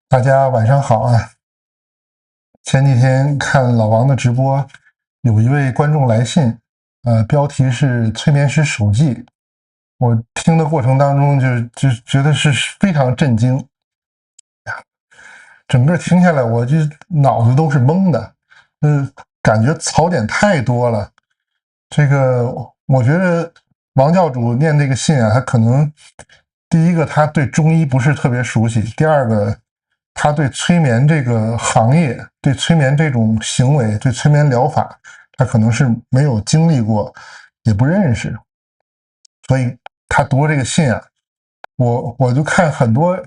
大家晚上好啊！前几天看老王的直播，有一位觀眾來信，標題是催眠師手記。我聽的過程當中就覺得是非常震驚，整個聽下來我就腦子都是懵的，感覺槽點太多了。這個我覺得王教主念這個信啊，他可能第一個他對中醫不是特別熟悉，第二個他對催眠這個行業，對催眠這種行為，對催眠療法，他可能是沒有經歷過，也不認識，所以他讀這個信啊，我就看很多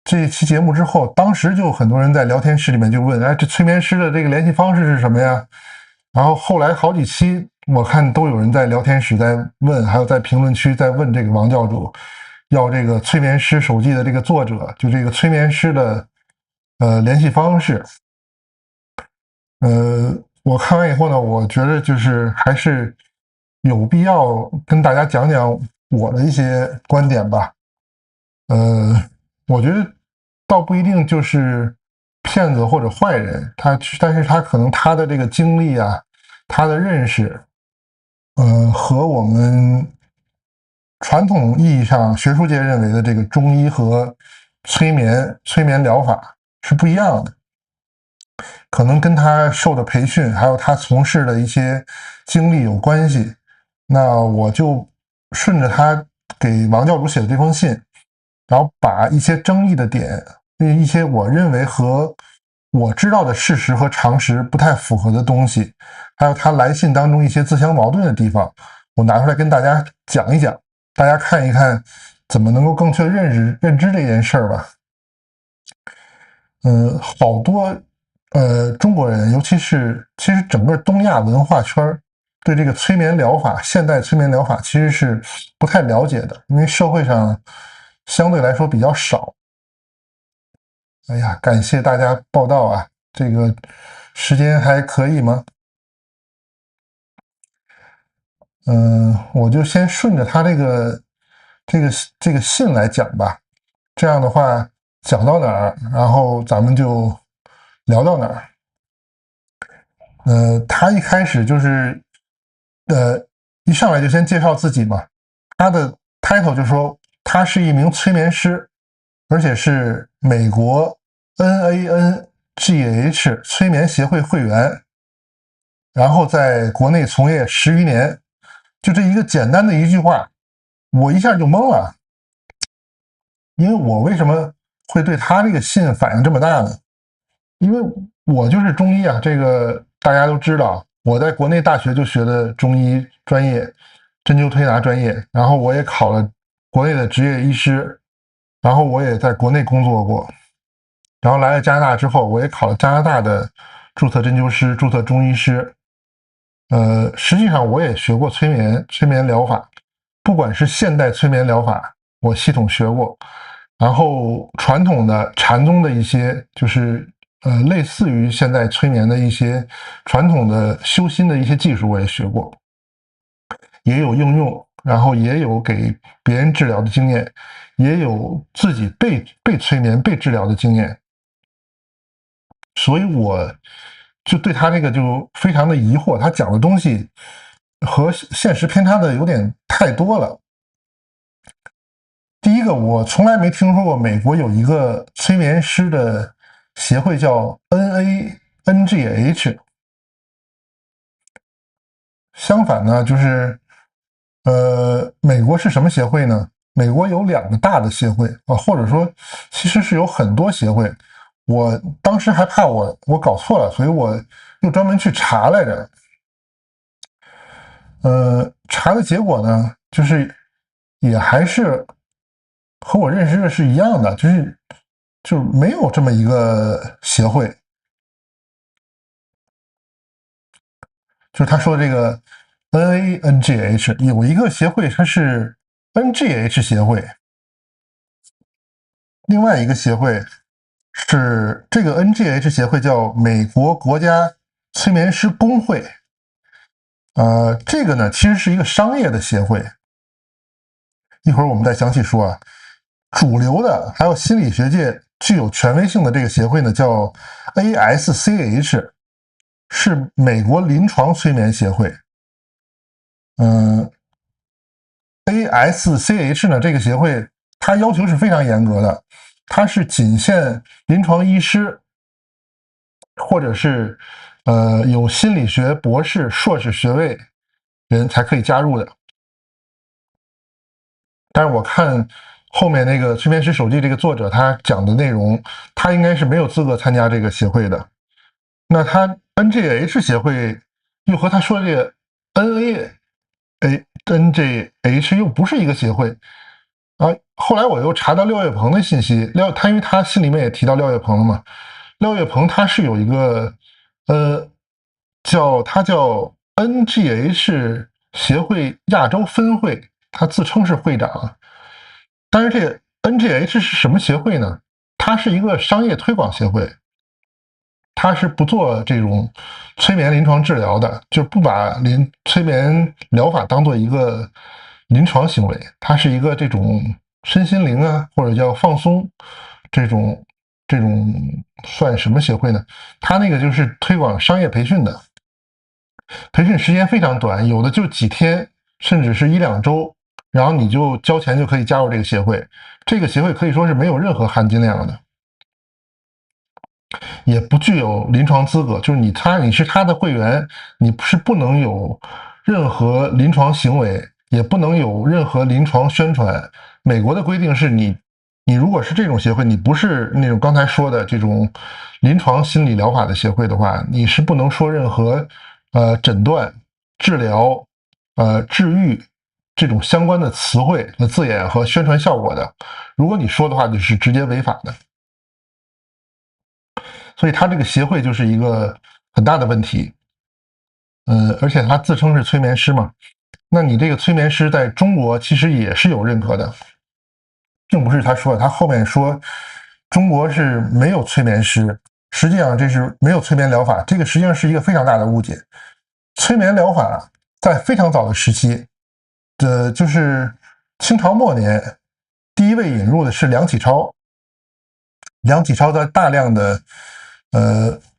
這一期節目之後，當時就很多人在聊天室裡面就問，哎，這催眠師的這個聯繫方式是什麼呀？然後後來好幾期我看都有人在聊天室在問，還有在評論區在問這個王教主，要這個催眠師手記的這個作者，就這個催眠師的聯繫方式。我看完以後呢，我覺得就是還是有必要跟大家講講我的一些觀點吧。我覺得倒不一定就是騙子或者壞人，但是他可能他的这個經歷啊，他的認識，和我們傳統意義上學術界認為的這個中醫和催眠療法是不一樣的，可能跟他受的培訓還有他從事的一些經歷有關係。那我就順着他給王教主寫的這封信，然後把一些爭議的點，一些我認為和我知道的事實和常識不太符合的東西，還有他來信當中一些自相矛盾的地方，我拿出來跟大家講一講，大家看一看怎麼能夠更確認知這件事兒吧。好多中國人，尤其是其實整個東亞文化圈對這個催眠療法，現代催眠療法其實是不太了解的，因為社會上相对來說比較少。哎呀，感謝大家報道啊！這個時間還可以嗎？我就先順着他這個信來講吧。這樣的話，講到哪兒，然後咱們就聊到哪兒。他一開始就是一上來就先介紹自己嘛。他的 title 就說他是一名催眠師，而且是美國NANGH 催眠協會會員，然後在國內從業10餘年。就這一個簡單的一句話，我一下就懵了。因為我為什麼會對他這個信反應這麼大呢？因為我就是中醫啊，這個大家都知道，我在國內大學就學的中醫專業，針灸推拿專業，然後我也考了國內的執業醫師，然後我也在國內工作過，然後來了加拿大之後，我也考了加拿大的注冊針灸師、注冊中醫師。實際上我也學過催眠療法，不管是現代催眠療法，我系統學過，然後傳統的禪宗的一些，就是類似於現代催眠的一些傳統的修心的一些技術，我也學過，也有應用，然後也有給別人治療的經驗，也有自己被催眠、被治療的經驗，所以我就對他这個就非常的疑惑，他講的東西和現實偏差的有點太多了。第一個，我從來沒聽說過美國有一個催眠師的協會叫 NANGH。相反呢，就是美國是什麼協會呢？美國有2個大的協會啊，或者說其實是有很多協會。我當時還怕我搞錯了，所以我又專門去查來着。查的結果呢，就是也還是和我認識的是一樣的，就沒有這麼一個協會。就是他說這個 NANGH 有一個協會，它是 NGH 協會，另外一個協會是這個 NGH 協會叫美國國家催眠師工會。這個呢其實是一個商業的協會，一會兒我們再詳細說啊。主流的還有心理學界具有權威性的这個協會呢，叫 ASCH， 是美國臨床催眠協會。ASCH 呢，這個協會它要求是非常嚴格的，它是僅限臨床醫師或者是有心理學博士、碩士學位人才可以加入的。但是我看後面那個《催眠師手記》這個作者他講的內容，他應該是沒有資格參加這個協會的。那他 NJH 協會又和他說這個 NJH 又不是一個協會啊。後來我又查到廖岳鵬的信息，因為他信裡面也提到廖岳鵬了嘛。廖岳鵬他是有一個叫 NGH 協會亞洲分會，他自稱是會長。但是這個 NGH 是什麼協會呢？它是一個商業推廣協會，它是不做這種催眠臨床治療的，就不把催眠療法當做一個臨床行為，它是一個這種身心靈啊，或者叫放鬆這種算什麼協會呢？它那個就是推廣商業培訓的，培訓時間非常短，有的就幾天，甚至是1、2周。然後你就交錢就可以加入這個協會，這個協會可以說是沒有任何含金量的，也不具有臨床資格。就是你是他的會員，你是不能有任何臨床行為，也不能有任何臨床宣傳。美國的規定是你如果是這種協會，你不是那種剛才說的這種臨床心理療法的協會的話，你是不能說任何診斷、治療、治癒這種相關的詞彙和字眼和宣傳效果的，如果你說的話，就是直接違法的。所以他这個協會就是一個很大的問題。而且他自稱是催眠師嘛，那你這個催眠師在中國其實也是有認可的，並不是他說的，他後面說中國是沒有催眠師，實際上這是沒有催眠療法，這個實際上是一個非常大的誤解。催眠療法在非常早的時期，就是清朝末年，第一位引入的是梁启超。梁启超在大量的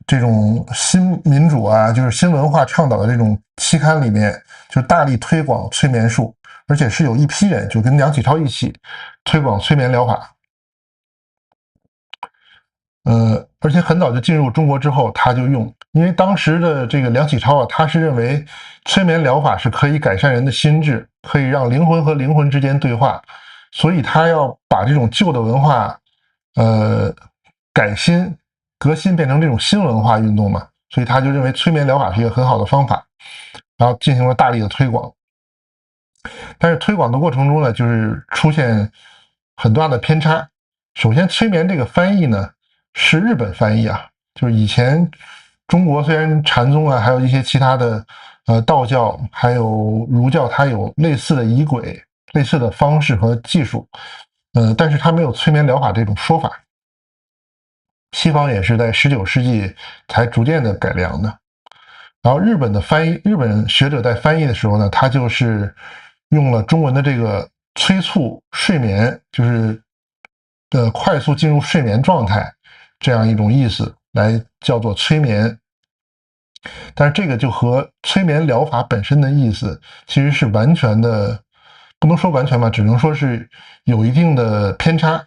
這種新民主啊，就是新文化倡导的這種期刊裡面，就大力推廣催眠術，而且是有一批人就跟梁啟超一起推廣催眠療法。而且很早就進入中國之後，他就用，因為當時的這個梁啟超啊，他是認為催眠療法是可以改善人的心智，可以讓靈魂和靈魂之間對話，所以他要把這種舊的文化，改新、革新，变成這種新文化運動嘛，所以他就認為催眠療法是一個很好的方法，然後進行了大力的推廣。但是推廣的過程中呢，就是出現很大的偏差。首先，催眠這個翻譯呢，是日本翻譯啊，就是以前中國雖然禪宗啊，還有一些其他的道教，還有儒教，它有類似的儀軌、類似的方式和技術，但是它沒有催眠療法這種說法。西方也是在19世紀才逐漸的改良的。然後日本學者在翻譯的時候呢，他就是用了中文的这个催促睡眠，就是快速进入睡眠狀態這樣一種意思來叫做催眠。但是這個就和催眠療法本身的意思其實是完全的，不能說完全吧，只能說是有一定的偏差。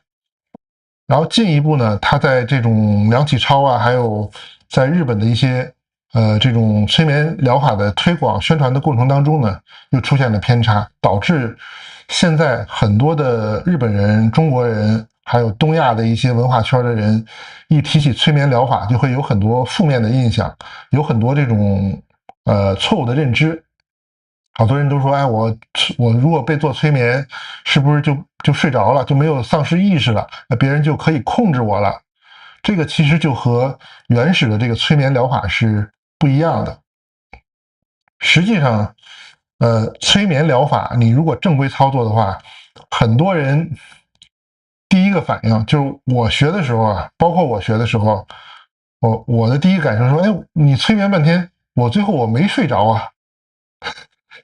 然後進一步呢，他在這種梁啟超啊，還有在日本的一些這種催眠療法的推廣宣傳的過程當中呢，又出現了偏差，導致現在很多的日本人、中國人，還有東亞的一些文化圈的人，一提起催眠療法，就會有很多負面的印象，有很多這種錯誤的認知。好多人都說，哎，我如果被做催眠，是不是就睡着了，就沒有喪失意識了，別人就可以控制我了？這個其實就和原始的這個催眠療法是不一樣的。實際上，催眠療法你如果正規操作的話，很多人第一個反應就是我學的時候啊，包括我學的時候，我的第一感受說，哎，你催眠半天，我最後我沒睡着啊。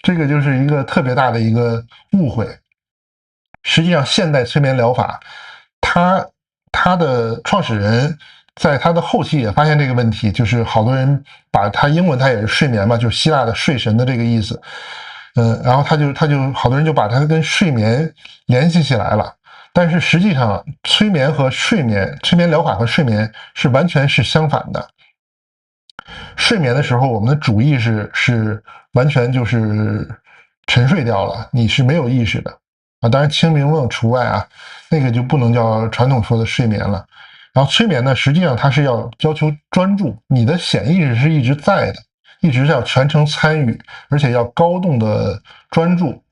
這個就是一個特別大的一個誤會。實際上，現代催眠療法，它他的創始人在他的後期也發現這個問題，就是好多人把他英文他也是睡眠嘛，就是希臘的睡神的這個意思，然後他就好多人就把它跟睡眠聯繫起來了，但是實際上催眠療法和睡眠是完全是相反的。睡眠的时候，我们的主意识是完全就是沉睡掉了，你是沒有意識的啊，當然清明夢除外啊，那個就不能叫傳統說的睡眠了。然後催眠呢，實際上它是要求專注，你的顯意識是一直在的，一直要全程參與，而且要高度的專注，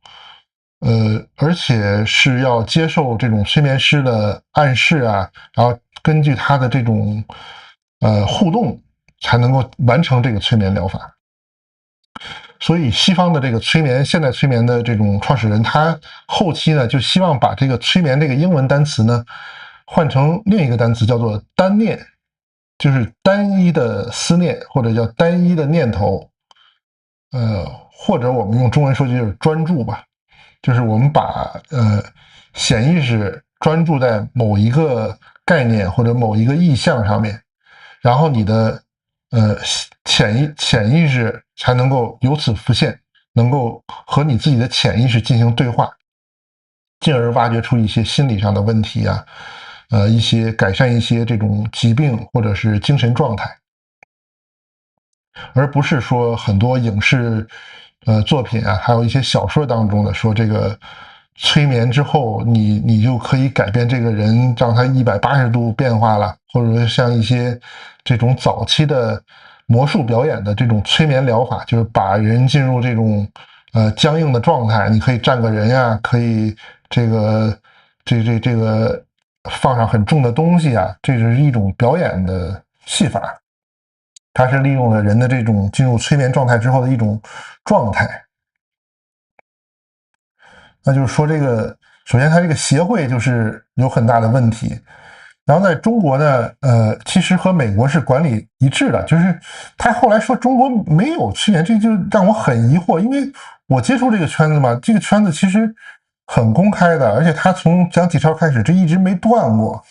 而且是要接受這種催眠師的暗示啊，然後根據他的這種互動，才能夠完成這個催眠療法。所以西方的這個現代催眠的這種創始人，他後期呢就希望把這個催眠這個英文單詞呢換成另一個單詞，叫做單念，就是單一的思念，或者叫單一的念頭，或者我們用中文說就是專注吧，就是我們把顯意識專注在某一個概念或者某一個意象上面，然後你的潛意識才能夠由此浮現，能夠和你自己的潛意識進行對話，進而挖掘出一些心理上的問題啊，改善一些這種疾病或者是精神狀態，而不是說很多影視作品啊，還有一些小說當中的說這個催眠之後你就可以改變這個人，讓他180度變化了，或者說像一些這種早期的魔術表演的這種催眠療法，就是把人進入這種僵硬的狀態，你可以站個人呀，可以這個放上很重的東西啊，這是一種表演的戲法，它是利用了人的這種進入催眠狀態之後的一種狀態。那就是說這個，首先它這個協會就是有很大的問題，然後在中國呢，其實和美國是管理一致的，就是他後來說中國沒有催眠，這就讓我很疑惑，因為我接觸這個圈子嘛，這個圈子其實很公開的，而且他從講幾超開始，這一直沒斷過。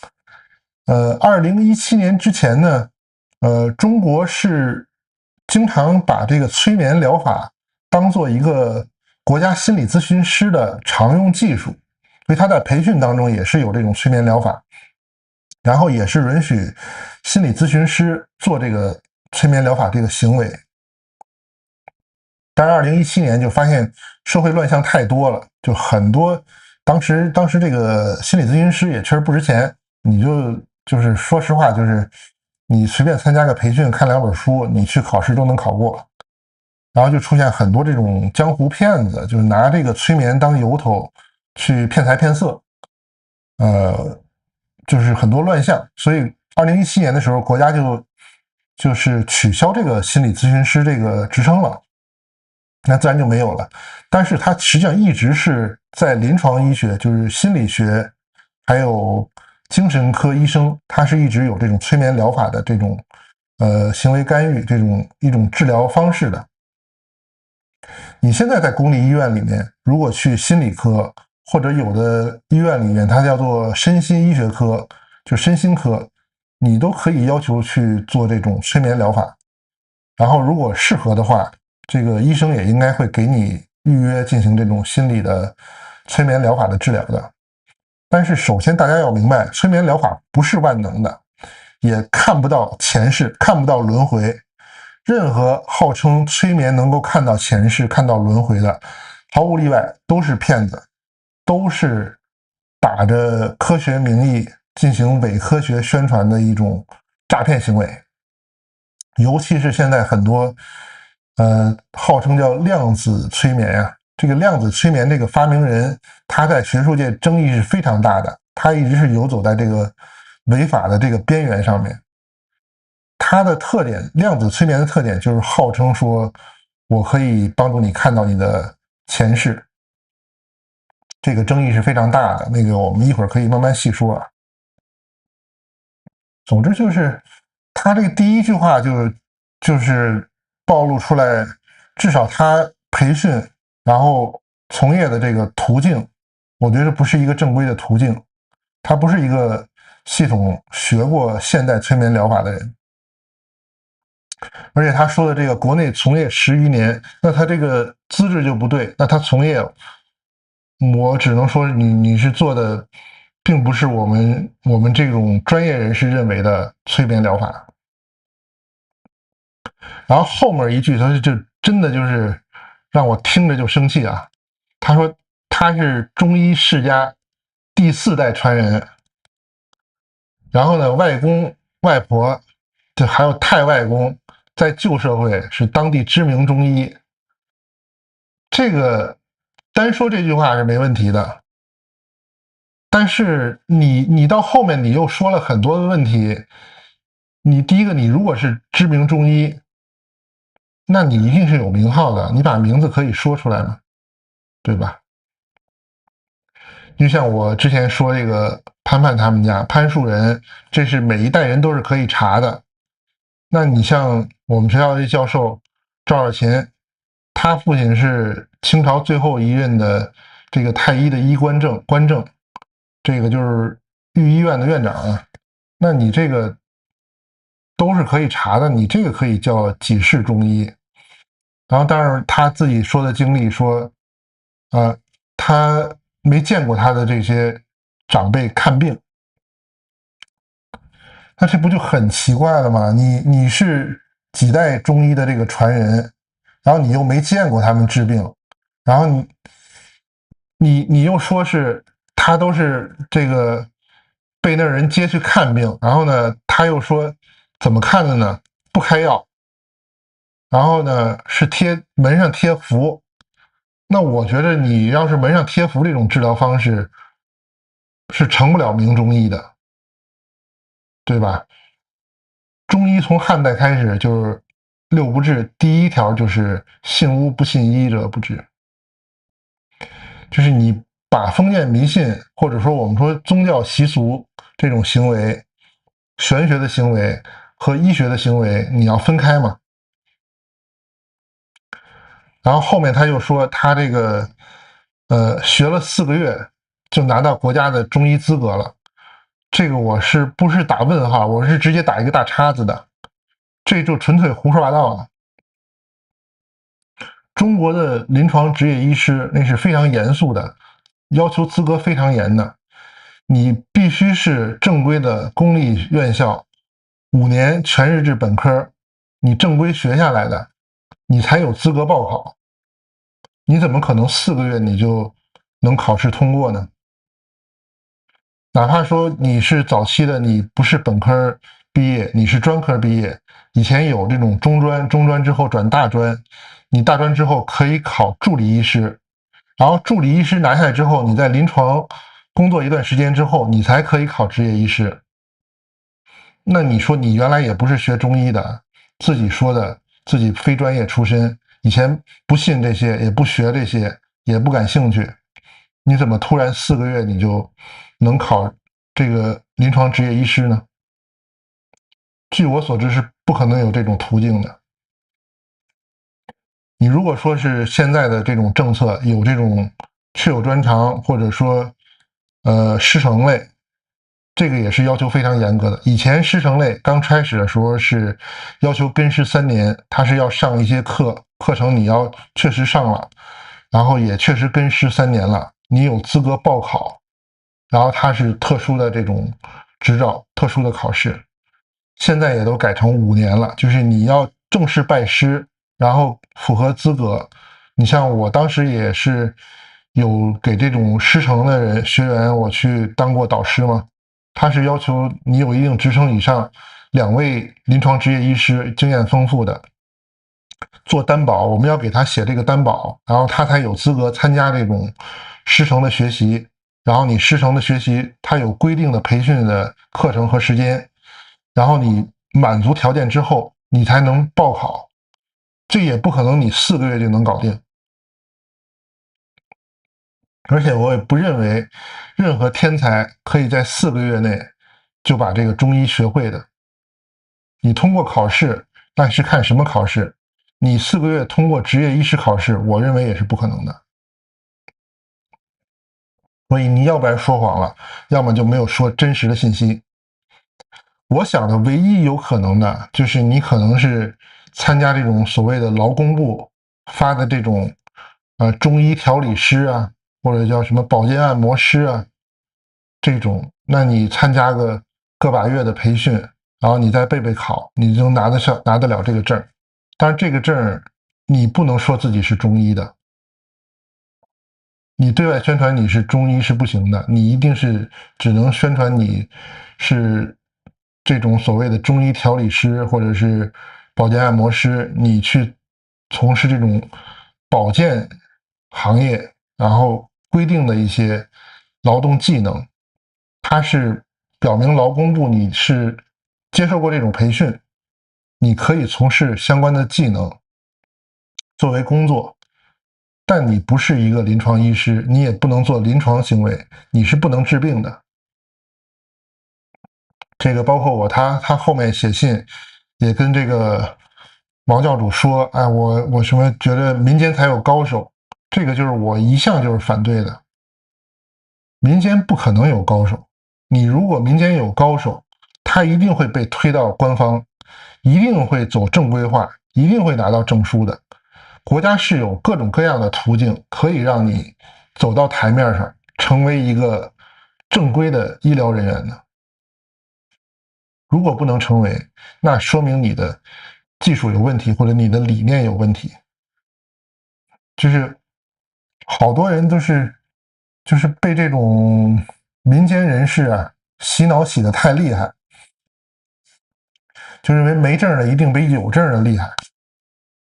2017年之前呢，中國是經常把這個催眠療法當做一個國家心理諮詢師的常用技術，所以他在培訓當中也是有這種催眠療法，然後也是允許心理諮詢師做這個催眠療法這個行為。但是2017年就發現社會亂象太多了，就很多當時這個心理諮詢師也確實不值錢，你就是說實話，就是你隨便參加個培訓，看2本書，你去考試都能考過。然後就出現很多這種江湖騙子，就是拿這個催眠當由頭去騙財騙色，就是很多亂象。所以2017年的時候，國家就是取消這個心理諮詢師這個職稱了，那自然就沒有了。但是它實際上一直是在臨床醫學，就是心理學還有精神科醫生，他是一直有這種催眠療法的這種行為干預這種一種治療方式的。你現在在公立醫院裡面，如果去心理科，或者有的醫院裡面它叫做身心醫學科，就身心科，你都可以要求去做這種催眠療法。然後如果適合的話，這個醫生也應該會給你預約進行這種心理的催眠療法的治療的。但是首先大家要明白，催眠療法不是萬能的，也看不到前世，看不到輪迴。任何號稱催眠能夠看到前世、看到輪迴的，毫無例外都是騙子，都是打着科學名義進行偽科學宣傳的一種詐騙行為。尤其是現在很多號稱叫量子催眠呀，這個量子催眠這個發明人，他在學術界爭議是非常大的，他一直是游走在這個違法的這個邊緣上面。它的特點，量子催眠的特點就是號稱說我可以幫助你看到你的前世，這個爭議是非常大的，那個我們一會兒可以慢慢細說啊。總之就是他這個第一句話就是暴露出來，至少他培訓然後從業的這個途徑，我覺得不是一個正規的途徑，它不是一個系統學過現代催眠療法的人。而且他說的這個國內從業10餘年，那他這個資質就不對，那他從業，我只能說你是做的，並不是我們這種專業人士認為的催眠療法。然後後面一句，他就真的就是讓我聽着就生氣啊！他說他是中醫世家第4代傳人，然後呢，外公外婆，就還有太外公，在舊社會是當地知名中醫。這個單說這句話是沒問題的，但是你到後面你又說了很多的問題。你第一個，你如果是知名中醫，那你一定是有名号的，你把名字可以說出來嘛，对吧？就像我之前說這個潘潘他們家潘树人，這是每一代人都是可以查的。那你像我們學校的教授趙少勤，他父親是清朝最後一任的這個太醫的医官正，這個就是御醫院的院长啊。那你這個都是可以查的，你这個可以叫几世中醫。然後当然他自己說的經歷說，他沒見過他的這些長輩看病，那這不就很奇怪了嗎？你是幾代中醫的這個傳人，然後你又沒見過他們治病，然後你又說是他都是這個被那人接去看病，然後呢他又說怎麼看的呢？不開藥，然後呢是門上貼符。那我覺得你要是門上貼符這種治療方式是成不了名中醫的，對吧？中醫從漢代開始就是6不治，第1條就是信巫不信醫者不治，就是你把封建迷信或者說我們說宗教習俗這種行為、玄學的行為和醫學的行為你要分開嘛。然後後面他又說他這個學了4個月就拿到國家的中醫資格了，這個我是不是打問號，我是直接打一個大叉子的，這就純粹胡說八道了。中國的臨床執業醫師那是非常嚴肅的，要求資格非常嚴的，你必須是正規的公立院校5年全日制本科，你正規學下來的，你才有資格報考。你怎麼可能4個月你就能考試通過呢？哪怕說你是早期的，你不是本科畢業，你是專科畢業，以前有這種中專，中專之後轉大專，你大專之後可以考助理醫師，然後助理醫師拿下來之後，你在臨床工作一段時間之後，你才可以考執業醫師。那你說你原來也不是學中醫的，自己說的自己非專業出身，以前不信這些，也不學這些，也不感興趣，你怎麼突然4個月你就能考這個臨床執業醫師呢？據我所知是不可能有這種途徑的。你如果說是現在的這種政策有這種確有專長，或者說師承類，這個也是要求非常嚴格的。以前師承類剛開始的時候是要求根師3年，他是要上一些課程，你要確實上了，然後也確實根師3年了，你有資格報考，然後它是特殊的這種執照，特殊的考試。現在也都改成5年了，就是你要正式拜師，然後符合資格。你像我當時也是有給這種師承的学员我去当過導師嘛，他是要求你有一定職稱以上，2位臨床執業醫師經驗豐富的做擔保，我們要給他寫這個擔保，然後他才有資格參加這種師承的學習。然後你師承的學習他有規定的培訓的課程和時間，然後你滿足條件之後你才能報考，這也不可能你4個月就能搞定。而且我也不認為任何天才可以在4個月內就把這個中醫學會的。你通過考試，但是看什麼考試，你4個月通過執業醫師考試，我認為也是不可能的。所以你要不然說謊了，要麼就沒有說真實的信息。我想的唯一有可能的就是你可能是參加這種所謂的勞工部發的這種中醫調理師啊，或者叫什麼保健按摩師啊這種，那你參加個把月的培訓，然後你再備考，你就拿得了這個證。但是這個證你不能說自己是中醫的，你对外宣傳你是中醫是不行的，你一定是只能宣傳你是這種所謂的中醫調理師或者是保健按摩師，你去從事這種保健行業，然後規定的一些勞動技能，它是表明勞工部你是接受過這種培訓，你可以從事相關的技能作為工作，但你不是一個臨床醫師，你也不能做臨床行為，你是不能治病的。這個包括他後面寫信也跟这個王教主說，哎，我什麼覺得民間才有高手，這個就是我一向就是反對的。民間不可能有高手，你如果民间有高手，他一定會被推到官方，一定會走正規化，一定會拿到證書的。國家是有各種各樣的途徑可以讓你走到台面上，成為一個正規的醫療人員的。如果不能成為，那說明你的技術有問題，或者你的理念有問題。就是好多人都是就是被這種民間人士啊洗腦洗得太厲害，就認為沒證的一定比有證的厲害。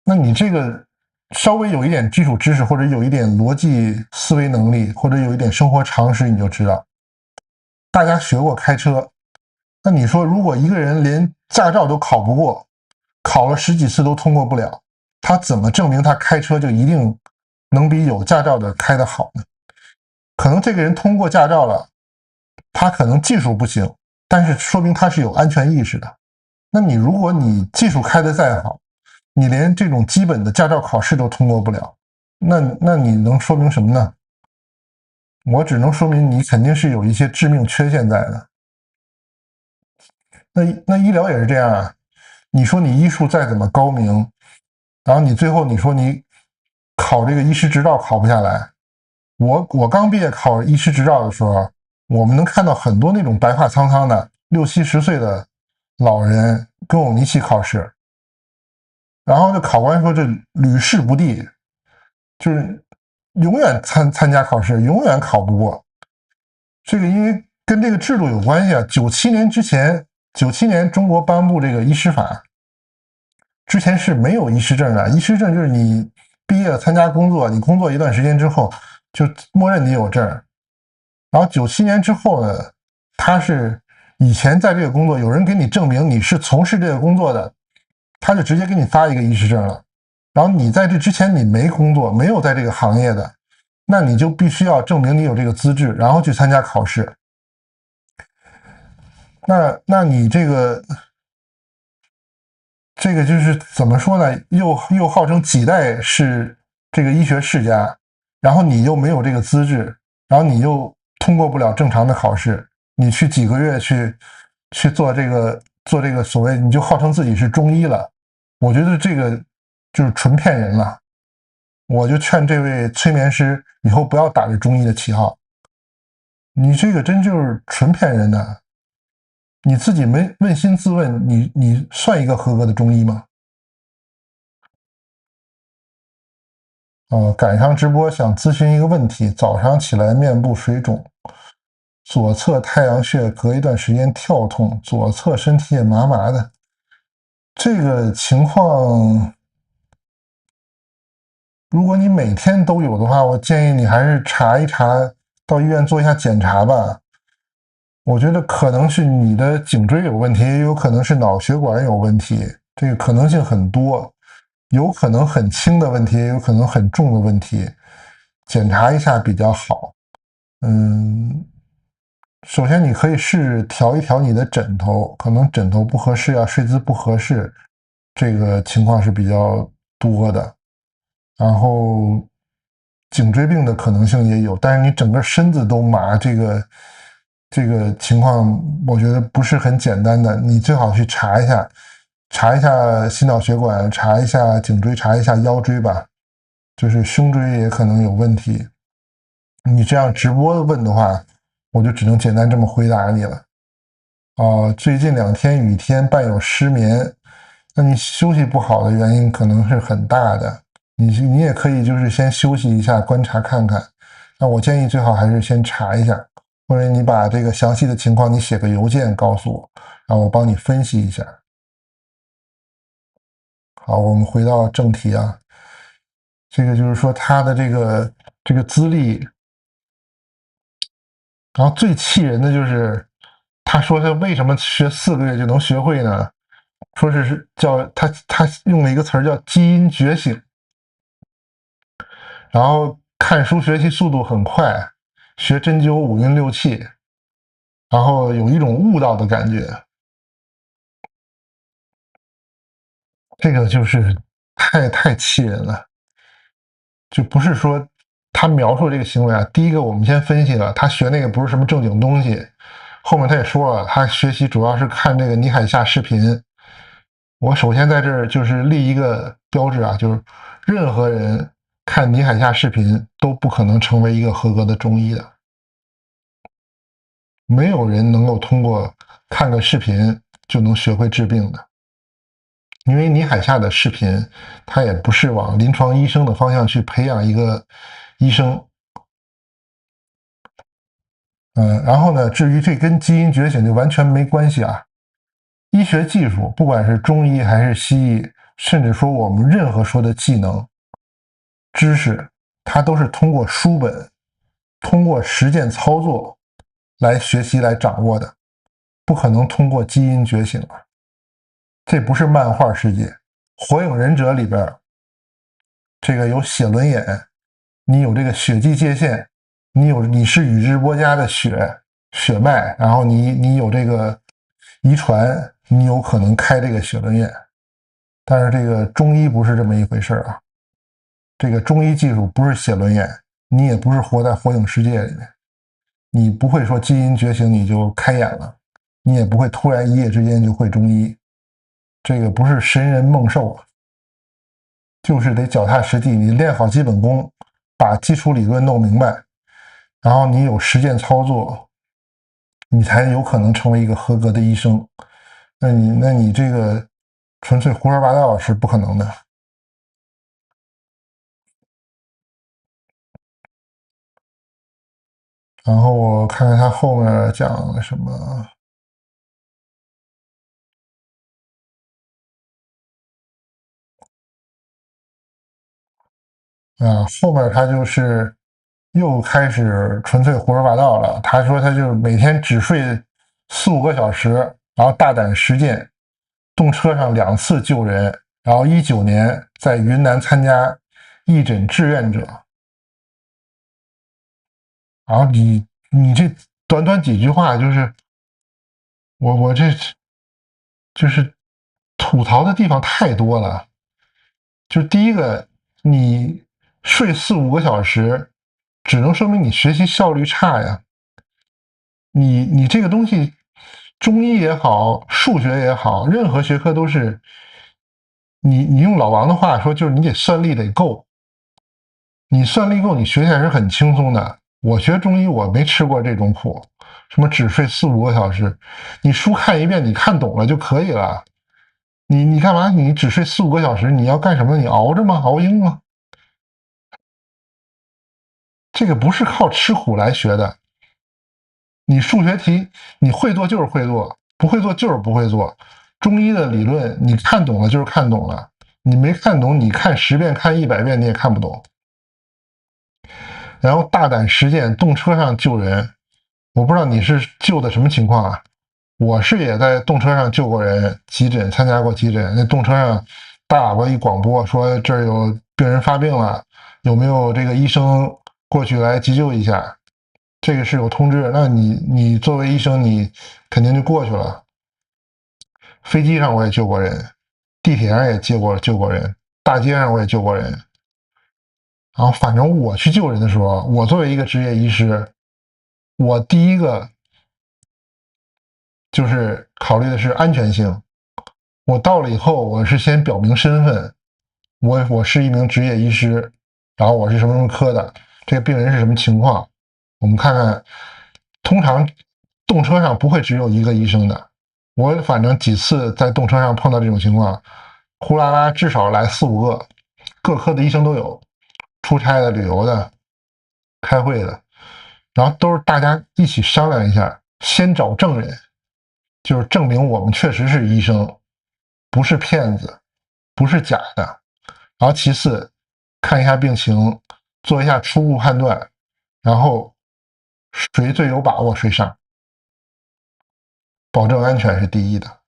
那你這個稍微有一點基礎知識，或者有一點邏輯思維能力，或者有一點生活常識，你就知道，大家學過開車，那你說如果一個人連駕照都考不過，考了10幾次都通過不了，他怎麼證明他開車就一定能比有駕照的開得好呢？可能這個人通過駕照了，他可能技術不行，但是說明他是有安全意識的。那你如果你技術開得再好，你連這種基本的駕照考試都通過不了，那你能說明什麼呢？我只能說明你肯定是有一些致命缺陷在的。那醫療也是這樣啊，你說你醫術再怎麼高明，然後你最後你說你考這個醫師執照考不下來。我剛畢業考醫師執照的時候，我們能看到很多那種白髮蒼蒼的60、70歲的老人跟我們一起考試，然後這考官說這屢試不第，就是永遠參加考試，永遠考不過。這個因為跟這個制度有關係啊。97年之前，97年中國頒布這個醫師法，之前是沒有醫師證的。醫師證就是你畢業參加工作，你工作一段時間之後，就默認你有證。然後97年之後呢，他是以前在這個工作，有人給你證明你是從事這個工作的，他就直接給你發一個醫師證了。然後你在這之前你沒工作，沒有在這個行業的，那你就必須要證明你有這個資質，然後去參加考試。那你這個就是怎麼說呢？又號稱幾代是這個醫學世家，然後你又沒有這個資質，然後你又通過不了正常的考試，你去幾個月去做這個所謂，你就號稱自己是中醫了。我覺得這個就是純騙人了。我就勸這位催眠師以後不要打着中醫的旗號，你這個真就是純騙人的。你自己沒捫心自問，你算一個合格的中医嗎？趕上直播想諮詢一個問題，早上起來面部水腫，左側太陽穴隔一段時間跳痛，左側身體也麻麻的。這個情況，如果你每天都有的話，我建議你還是查一查，到醫院做一下檢查吧。我覺得可能是你的頸椎有問題，也有可能是腦血管有問題，這個可能性很多，有可能很輕的問題，也有可能很重的問題，檢查一下比較好。首先你可以試調一調你的枕頭，可能枕頭不合適啊，睡姿不合適，這個情況是比較多的。然後頸椎病的可能性也有，但是你整個身子都麻，這個這個情況我覺得不是很簡單的，你最好去查一下，查一下心脑血管，查一下颈椎，查一下腰椎吧，就是胸椎也可能有問題。你这樣直播問的話，我就只能簡单這麼回答你了。最近2天雨天伴有失眠，那你休息不好的原因可能是很大的。你也可以就是先休息一下，觀察看看。那我建議最好還是先查一下，或者你把這個詳細的情況你寫個郵件告訴我，然後我幫你分析一下。好，我們回到正題啊，這個就是說他的這個資歷，然後最氣人的就是他說他為什麼學4個月就能學會呢？說是叫他用了一個詞兒叫基因覺醒。然後看書學習速度很快，學針灸五運六氣，然後有一種悟道的感覺。這個就是太氣人了，就不是說他描述這個行為啊。第一個，我們先分析了，他學那個不是什麼正經東西。後面他也說了，他學習主要是看這個倪海廈視頻。我首先在這兒就是立一個標誌啊，就是任何人看倪海廈視頻都不可能成為一個合格的中醫的，沒有人能夠通過看個視頻就能學會治病的，因為倪海廈的視頻他也不是往臨床醫生的方向去培養一個醫生。然後呢，至於這跟基因覺醒就完全沒關係啊。醫學技術，不管是中醫還是西醫，甚至說我們任何說的技能、知識，它都是通過書本、通過實踐操作來學習、來掌握的，不可能通過基因覺醒啊。這不是漫畫世界，《火影忍者》裡邊，這個有血輪眼，你有這個血跡界限，你是宇智波家的血脈，然后你有這個遺傳，你有可能開這個血輪眼。但是這個中醫不是這麼一回事啊，這個中醫技術不是血輪眼，你也不是活在火影世界裡面，你不會說基因覺醒你就開眼了，你也不會突然一夜之間就會中醫，這個不是神人夢獸啊，就是得腳踏實地，你練好基本功，把基礎理論弄明白，然後你有實踐操作，你才有可能成为一個合格的醫生。那你這個純粹胡說八道是不可能的。然後我看看他後面講了什麼。後面他就是又開始純粹胡說八道了。他說他就是每天只睡4-5個小時，然後大膽實踐，動車上2次救人，然後19年在雲南參加義診志願者。然後你這短短幾句話，就是我這就是吐槽的地方太多了。就第一個，你睡4-5個小時，只能說明你學習效率差呀。你這個東西，中醫也好，數學也好，任何學科都是，你用老王的話說，就是你得算力得夠。你算力夠，你學起來是很輕鬆的。我學中醫，我沒吃過這種苦，什麼只睡4-5個小時，你書看一遍，你看懂了就可以了。你幹嘛？你只睡4-5個小時，你要幹什麼？你熬着嗎？熬鹰嗎？這個不是靠吃苦來學的。你數學題你會做就是會做，不會做就是不會做。中醫的理論你看懂了就是看懂了，你沒看懂，你看10遍看100遍你也看不懂。然後大膽實踐，動車上救人。我不知道你是救的什麼情況啊？我是也在動車上救過人，急診參加過急診。那動車上大喇叭一廣播說這兒有病人發病了，有沒有這個醫生過去來急救一下？這個是有通知，那你作為醫生，你肯定就過去了。飛機上我也救過人，地鐵上也救過人，大街上我也救過人。然後反正我去救人的時候，我作為一個職業醫師，我第一個就是考慮的是安全性。我到了以后，我是先表明身份，我是一名执业医師，然后我是什么什么科的，这个病人是什么情況，我们看看。通常动車上不会只有一个医生的，我反正幾次在動車上碰到這種情況，呼啦啦至少來4、5個，各科的醫生都有，出差的、旅遊的、開會的，然後都是大家一起商量一下，先找證人，就是證明我們確實是醫生，不是騙子，不是假的，然後其次看一下病情，做一下初步判斷，然後誰最有把握誰上，保證安全是第一的。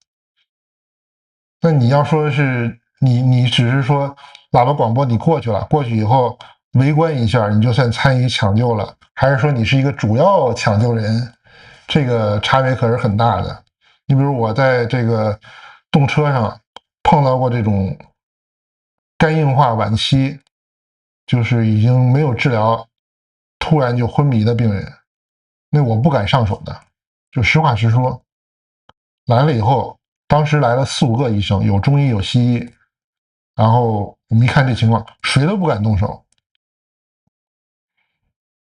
那你要說是你只是說喇叭廣播你過去了，過去以後圍觀一下你就算參與搶救了，還是說你是一個主要搶救人，這個差別可是很大的。你比如我在這個動車上碰到過這種肝硬化晚期，就是已經沒有治療，突然就昏迷的病人，那我不敢上手的，就實話實說。來了以後，當時來了4、5個醫生，有中醫有西醫，然後我們一看這情況，誰都不敢動手，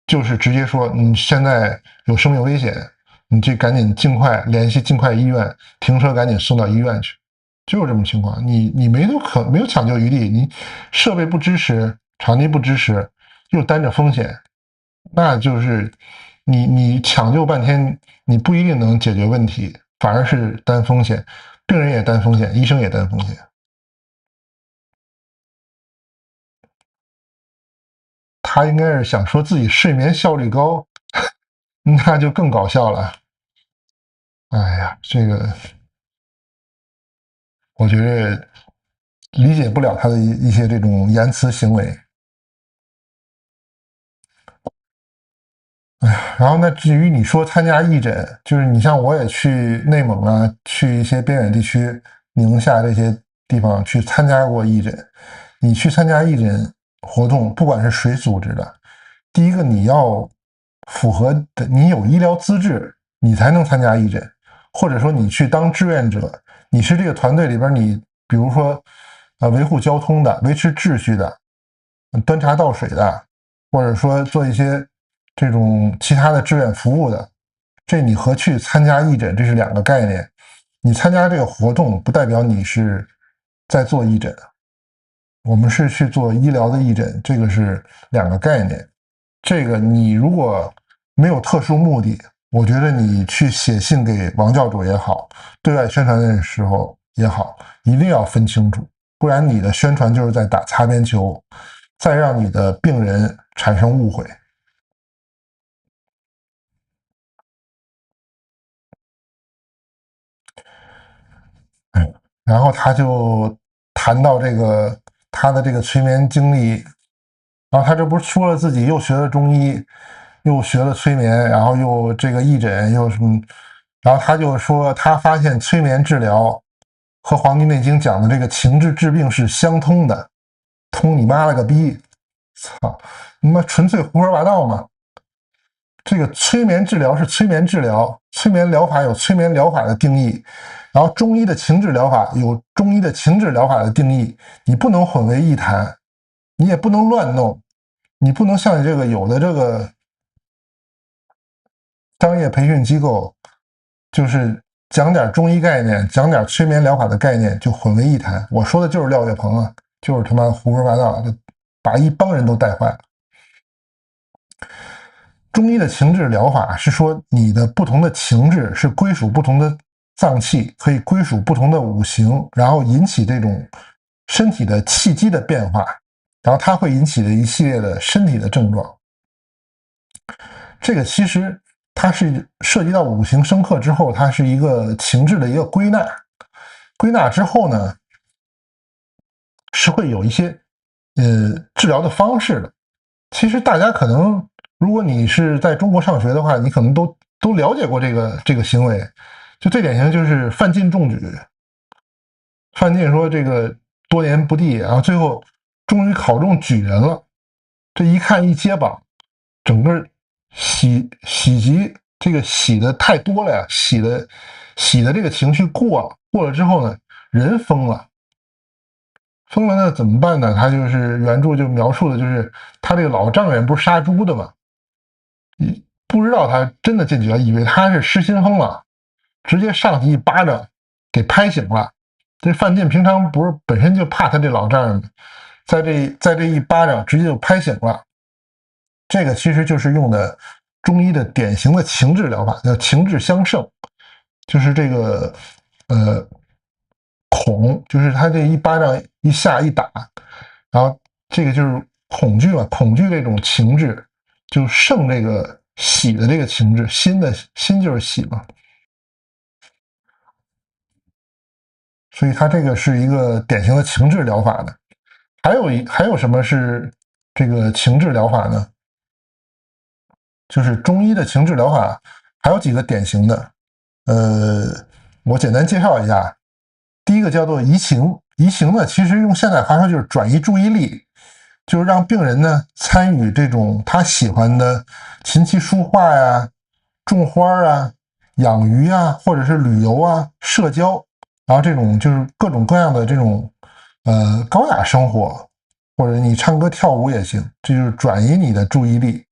就是直接說你現在有生命危險，你這趕緊盡快聯繫盡快醫院，停車趕緊送到醫院去，就是這麼情況。你沒有搶救餘地，你設備不支持，場地不支持，又擔着風險，那就是你搶救半天，你不一定能解決問題，反而是擔風險，病人也擔風險，醫生也擔風險。他應該是想說自己睡眠效率高，那就更搞笑了。哎呀，這個我覺得理解不了他的一些這種言辭行為。然後那至於你說參加義診，就是你像我也去內蒙啊，去一些邊遠地區、寧夏這些地方去參加過義診。你去參加義診活動，不管是誰組織的，第一個你要符合的，你有醫療資質，你才能參加義診。或者說你去當志願者，你是這個團隊裡邊，你比如說維護交通的、維持秩序的、端茶倒水的，或者說做一些這種其他的志願服務的，這你和去參加義診，這是兩個概念。你參加這個活動不代表你是在做義診，我們是去做醫療的義診，這個是兩個概念。這個你如果沒有特殊目的，我覺得你去寫信給王教主也好，對外宣傳的時候也好，一定要分清楚，不然你的宣傳就是在打擦邊球，再讓你的病人產生誤會。然後他就談到這個他的這個催眠經歷，然後他這不是說了自己又學了中醫，又學了催眠，然後又這個義診又什麼，然後他就說他發現催眠治療和《黃帝內經》講的這個情志治病是相通的，通你媽了個逼！操，你媽純粹胡說八道嘛！這個催眠治療是催眠治療，催眠療法有催眠療法的定義，然後中醫的情志療法有中醫的情志療法的定義，你不能混為一談，你也不能亂弄，你不能像你這個有的這個商業培訓機構，就是講點中醫概念，講點催眠療法的概念就混為一談。我說的就是廖岳鵬啊，就是他媽胡說八道，就把一幫人都帶壞了。中醫的情志療法是說你的不同的情志是歸屬不同的臟器，可以歸屬不同的五行，然後引起這種身體的氣機的變化，然後它會引起的一系列的身體的症狀。這個其實它是涉及到五行生剋之後，它是一個情志的一個歸納，歸納之後呢，是會有一些治療的方式的。其實大家可能，如果你是在中國上學的話，你可能都了解過這個行為。就最典型就是范進中舉，范進說這個多年不第，然後最後終於考中舉人了。這一看一接榜，整個喜極，這個喜的太多了呀，喜的喜的這個情緒過了之後呢，人瘋了。瘋了那怎麼辦呢？他就是原著就描述的就是他这個老丈人不是杀豬的嘛，不知道他真的进去了，以為他是失心瘋了，直接上去一巴掌給拍醒了。這范进平常不是本身就怕他這老丈人，在這一巴掌直接就拍醒了。這个其實就是用的中醫的典型的情志療法，叫情志相勝，就是這個恐，就是他這一巴掌一下一打，然後這個就是恐懼嘛，恐懼這種情志就勝這個喜的這個情志，心就是喜嘛，所以他這個是一個典型的情志療法的。還有什麼是這個情志療法呢？就是中醫的情志療法還有幾個典型的，我簡單介紹一下。第一個叫做移情，移情呢，其實用現代話說就是轉移注意力，就是讓病人呢參與這種他喜歡的琴棋書畫呀、種花啊、養魚啊，或者是旅遊啊、社交，然後這種就是各種各樣的這種高雅生活，或者你唱歌跳舞也行，這就是轉移你的注意力，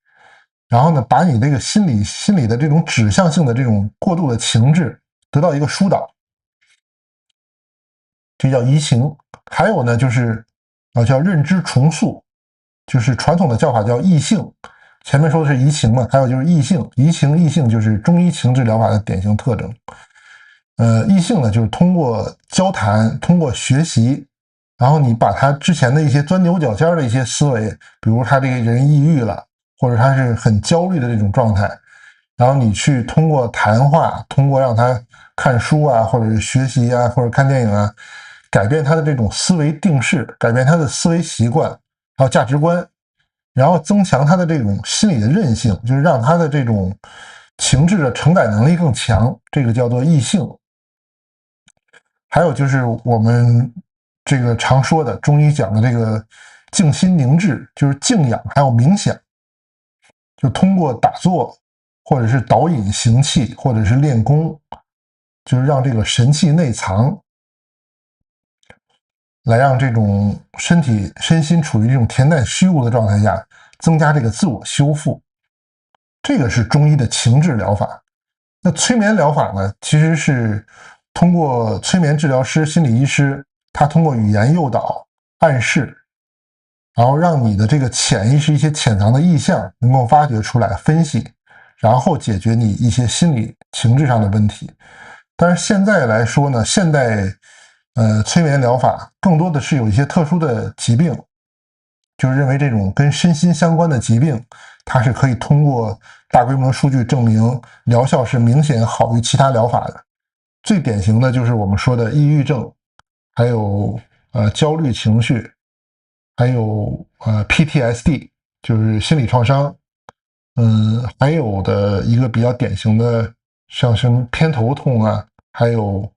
然後呢，把你這個心理的這種指向性的這種過度的情志得到一個疏導。這叫移情。還有呢，就是叫認知重塑，就是傳統的叫法叫異性。前面說的是移情嘛，還有就是異性，移情異性就是中醫情志療法的典型特徵。異性呢，就是通過交談，通過學習，然後你把他之前的一些鑽牛角尖的一些思維，比如他這個人抑鬱了，或者他是很焦慮的這種狀態，然後你去通過談話，通過讓他看書啊，或者是學習啊，或者看電影啊，改變他的這種思維定式，改變他的思維習慣，還有價值觀，然後增強他的這種心理的韌性，就是讓他的這種情志的承載能力更強，這個叫做異性。還有就是我們這個常說的中醫講的這個靜心凝志，就是靜養，還有冥想，就通過打坐，或者是導引行氣，或者是練功，就是讓這個神氣內藏，來讓這種身心處於這種恬淡虛無的狀態下，增加這個自我修復。這個是中醫的情志療法。那催眠療法呢，其實是通過催眠治療師、心理醫師，他通過語言誘導、暗示，然後讓你的這個潛意識一些潛藏的意象能夠挖掘出來、分析，然後解決你一些心理情志上的問題。但是現在來說呢，現代催眠療法更多的是有一些特殊的疾病，就是認為這種跟身心相關的疾病，它是可以通過大規模數據證明療效是明顯好於其他療法的。最典型的就是我們說的抑鬱症，還有焦慮情緒，還有PTSD， 就是心理創傷。還有的一個比較典型的，像什麼偏頭痛啊，還有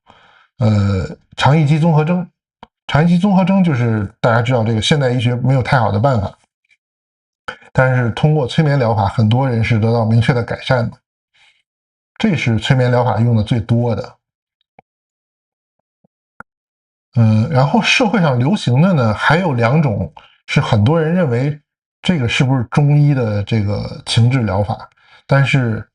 腸易激綜合徵。腸易激綜合徵就是大家知道這個現代醫學沒有太好的辦法，但是通過催眠療法，很多人是得到明確的改善的。這是催眠療法用的最多的。然後社會上流行的呢，還有兩種是很多人認為這個是不是中醫的這個情志療法，但是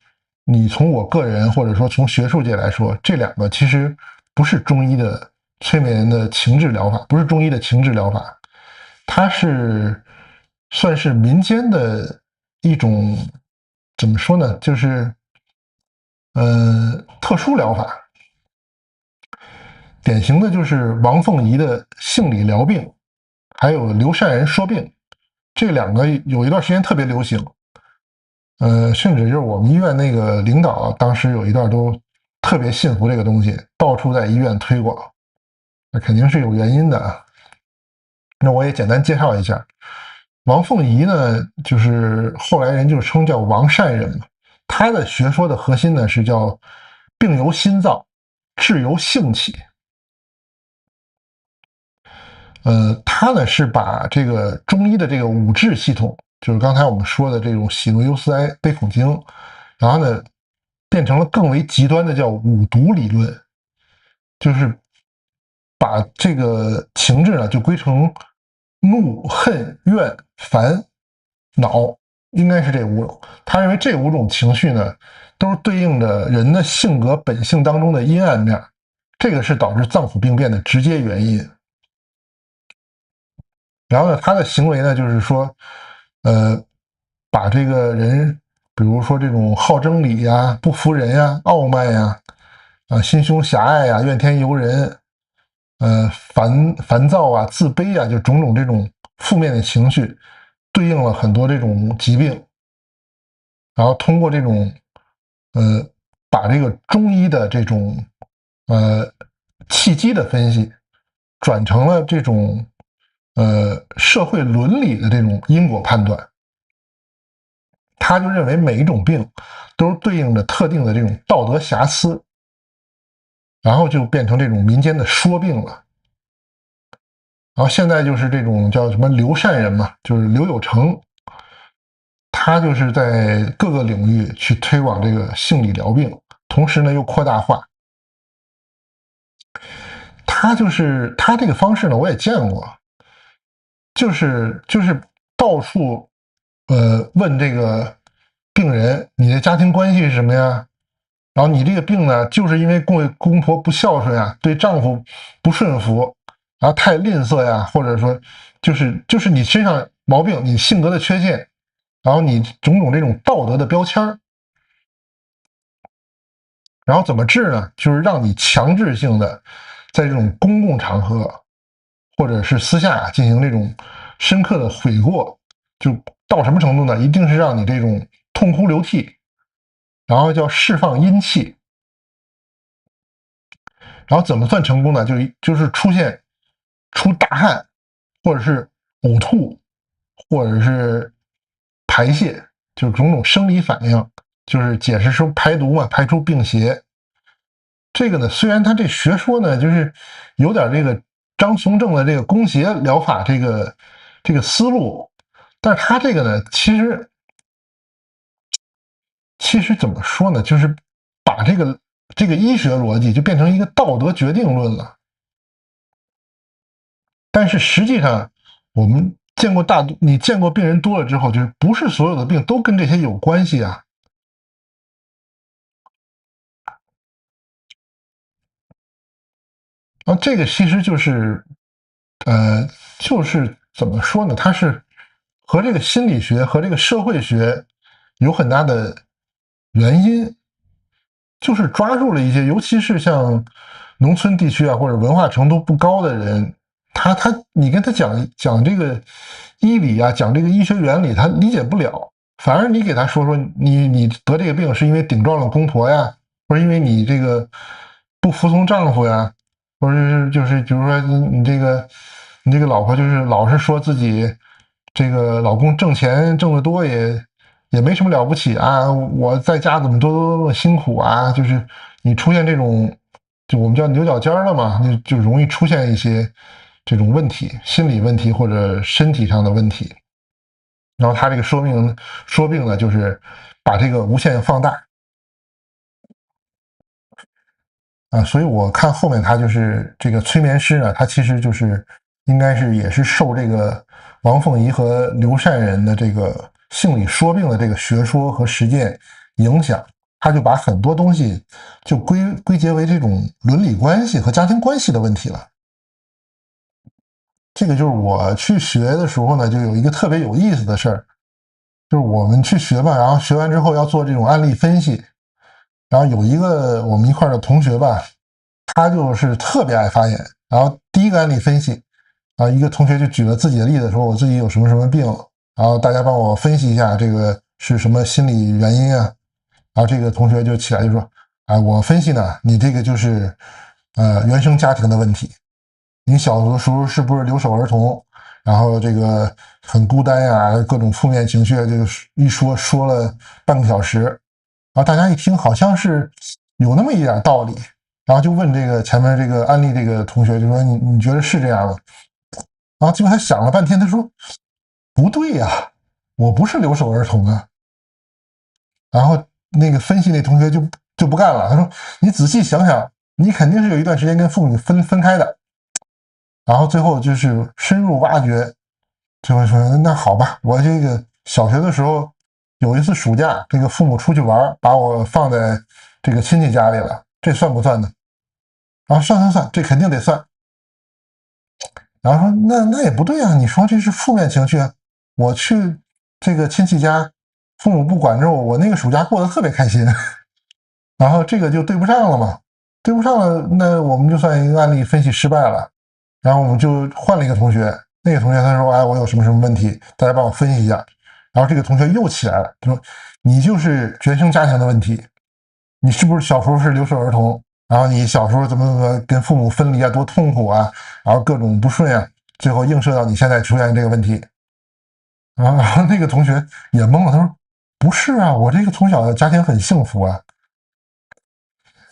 你從我個人或者說從學術界來說，這兩個其實不是中醫的催眠的情志療法，不是中醫的情志療法，它是算是民間的一種，怎麼說呢，就是特殊療法。典型的就是王鳳儀的性理療病，還有劉善人說病，這兩個有一段時間特別流行。甚至就是我們醫院那個領導當時有一段都特別信服這個東西，到處在醫院推廣，那肯定是有原因的啊。那我也簡單介紹一下，王鳳儀呢，就是後來人就稱叫王善人嘛，他的學說的核心呢是叫病由心造，治由性起。他呢是把這個中醫的這個五志系統，就是剛才我們說的這種喜怒憂思哀悲恐驚，然後呢變成了更為極端的叫五毒理論，就是把这个情志呢就归成怒、恨、怨、烦、恼，应该是这五种。他認為這五種情緒呢，都是對應着人的性格本性當中的陰暗面，這個是導致臟腑病變的直接原因。然後呢，他的行為呢，就是說，把這個人，比如說這種好爭理呀、不服人呀、傲慢呀、心胸狹隘呀、怨天尤人，煩躁啊、自卑啊，就種種這種負面的情緒，對應了很多這種疾病。然後通過這種，把這個中醫的這種，氣機的分析，轉成了這種，社會倫理的這種因果判斷。他就認為每一種病都是對應着特定的這種道德瑕疵，然後就變成這種民間的說病了。然後現在就是這種叫什麼劉善人嘛，就是劉有成，他就是在各個領域去推廣這個性理療病，同時呢又擴大化。他這個方式呢，我也見過，就是到處問這個病人，你的家庭關係是什麼呀？然後你這個病呢，就是因為公婆不孝順呀，對丈夫不順服，然後太吝嗇呀，或者說就是你身上毛病，你性格的缺陷，然後你種種這種道德的標籤，然後怎麼治呢？就是讓你強制性的在這種公共場合或者是私下進行這種深刻的悔過，就到什麼程度呢？一定是讓你這種痛哭流涕，然後叫釋放陰氣。然後怎麼算成功呢？就是出大汗，或者是嘔吐，或者是排泄，就是種種生理反應，就是解釋出排毒嘛，排出病邪。這個呢，雖然他這學說呢，就是有點這個張從正的這個攻邪療法這個思路，但是他這個呢，其實怎麼說呢，就是把這個醫學邏輯就變成一個道德決定論了。但是實際上，我們你見過病人多了之後，就是不是所有的病都跟這些有關係啊。這個其實就是怎麼說呢？它是和這個心理學和這個社會學有很大的原因，就是抓住了一些，尤其是像農村地區啊，或者文化程度不高的人，你跟他講這個醫理啊，講這個醫學原理，他理解不了。反而你給他說你得這個病是因為頂撞了公婆呀，或者因為你這個不服從丈夫呀，或者是就是比如說你這個老婆就是老是說自己這個老公掙錢掙得多也沒什麼了不起啊，我在家怎麼多辛苦啊，就是你出現這種就我們叫牛角尖了嘛，就容易出現一些這種問題，心理問題或者身體上的問題。然後他這個說病呢，就是把這個無限放大啊，所以我看後面他就是這個催眠師呢，他其實就是應該是也是受這個王鳳儀和劉善人的這個性理說病的這個學說和實踐影響，他就把很多東西就歸結為這種倫理關係和家庭關係的問題了。這個就是我去學的時候呢，就有一個特別有意思的事兒，就是我們去學吧，然後學完之後要做這種案例分析，然後有一個我們一塊的同學吧，他就是特別愛發言，然後第一個案例分析，啊，一個同學就舉了自己的例子，說我自己有什麼什麼病，然後大家幫我分析一下這個是什麼心理原因啊，然後這個同學就起來就說，哎，我分析呢，你這個就是原生家庭的問題。你小的時候是不是留守兒童，然後這個很孤單呀，各種負面情緒，就一說了半個小時，然後大家一聽好像是有那麼一點道理，然後就問這個前面這個案例這個同學，就說你覺得是這樣嗎？然後結果他想了半天，他說不對呀，我不是留守兒童啊。然後那個分析那同學就不幹了。他說你仔細想想，你肯定是有一段时间跟父母分開的。然后最後就是深入挖掘，最后说那好吧，我这个小学的时候有一次暑假，这个父母出去玩，把我放在这个親戚家裡了，這算不算呢？啊，算，這肯定得算。然後說那也不對啊，你說這是負面情緒啊。我去這個親戚家，父母不管着我，我那個暑假過得特別開心。然後這個就對不上了嘛，對不上了，那我們就算一個案例分析失敗了。然後我們就換了一個同學，那個同學他說，哎，我有什麼問題，大家幫我分析一下。然後這個同學又起來了，他說你就是原生家庭的問題，你是不是小時候是留守兒童？然後你小時候怎麼跟父母分離啊，多痛苦啊，然後各種不順啊，最後映射到你現在出現這個問題。然後那個同學也懵了，他說不是啊，我這個從小的家庭很幸福啊。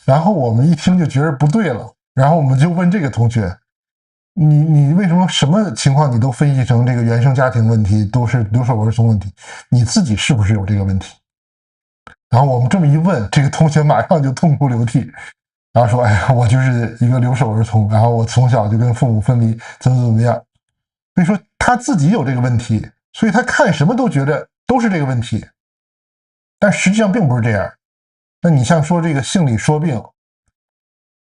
然後我們一聽就覺得不對了，然後我們就問這個同學，你為什麼什麼情況你都分析成這個原生家庭問題，都是留守兒童問題？你自己是不是有這個問題？然後我們這麼一問，這個同學馬上就痛哭流涕，然後說：“哎呀，我就是一個留守兒童，然後我從小就跟父母分離，怎麼樣。”所以說他自己有這個問題，所以他看什麼都覺得都是這個問題，但實際上並不是這樣。那你像說這個性理說病，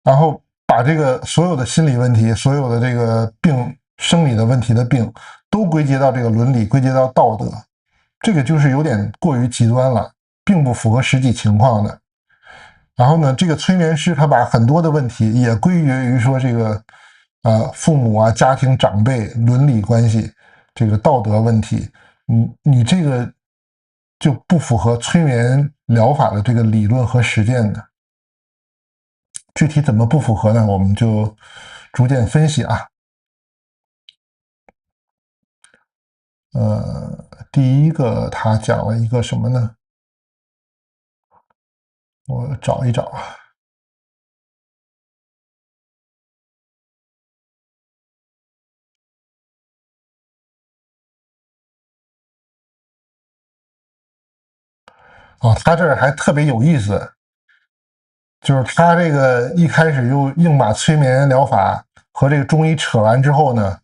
然後把這個所有的心理問題，所有的這個病，生理的問題的病，都歸結到這個倫理，歸結到道德，這個就是有點過於極端了，並不符合實際情況的。然後呢，這個催眠師他把很多的問題也歸結於說這個父母啊、家庭長輩、倫理關係、這個道德問題，你這個就不符合催眠療法的這個理論和實踐的。具體怎麼不符合呢？我們就逐漸分析啊。第一個他講了一個什麼呢？我找一找啊。他這兒還特別有意思，就是他這個一開始又硬把催眠療法和這個中醫扯完之後呢，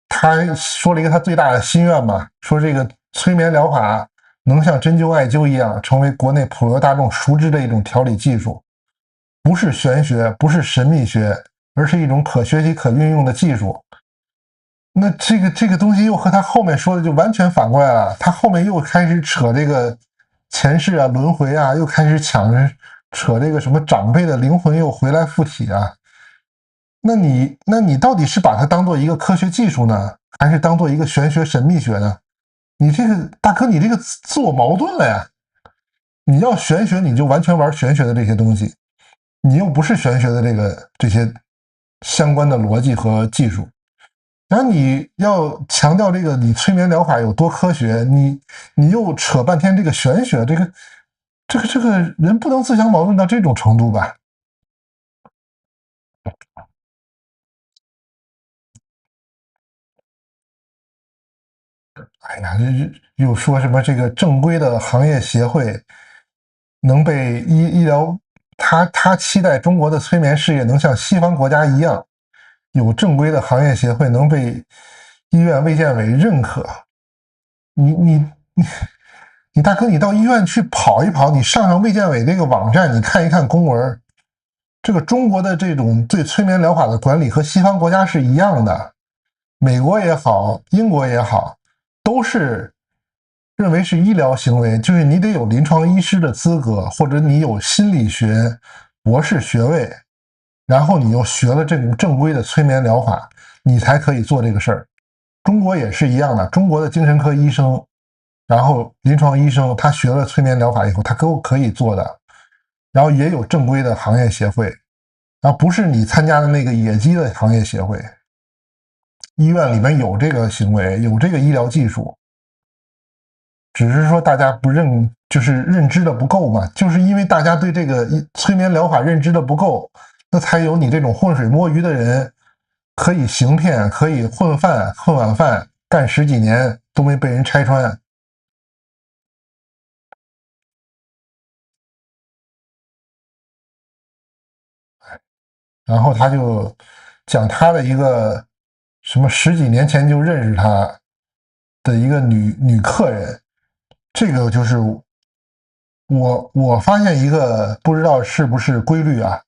他說了一個他最大的心願嘛，說這個催眠療法能像針灸艾灸一樣，成為國內普羅大眾熟知的一種調理技術，不是玄學，不是神秘學，而是一種可學習可運用的技術。那這個東西又和他後面說的就完全反過來了，他後面又開始扯這個前世啊、輪迴啊，又開始扯這個什麼長輩的靈魂又回來附體啊。那你到底是把它當做一個科學技術呢，還是當做一個玄學神秘學呢？你這個大哥，你這個自我矛盾了呀！你要玄學，你就完全玩玄學的這些東西，你又不是玄學的這些相關的邏輯和技術。然後你要強調這個你催眠療法有多科學，你又扯半天這個玄學，這個人不能自相矛盾到這種程度吧？哎呀，又說什麼這個正規的行業協會能被醫療，他期待中國的催眠事業能像西方國家一樣，有正規的行業協會能被醫院衛健委認可。你大哥，你到醫院去跑一跑，你上衛健委這個網站，你看一看公文，這個中國的這種對催眠療法的管理和西方國家是一樣的，美國也好，英國也好，都是認為是醫療行為，就是你得有臨床醫師的資格，或者你有心理學博士學位，然後你又學了這種正規的催眠療法，你才可以做這個事兒。中國也是一樣的，中國的精神科醫生，然後臨床醫生，他學了催眠療法以後，他都可以做的。然後也有正規的行業協會，然後不是你參加的那個野雞的行業協會。醫院裡面有這個行為，有這個醫療技術，只是說大家不就是認知的不夠嘛，就是因為大家對這個催眠療法認知的不夠，那才有你這種渾水摸魚的人可以行騙，可以混晚飯，幹10幾年都沒被人拆穿。然後他就講他的一個什麼十幾年前就認識他的一個女客人，這個就是我發現一个不知道是不是規律啊，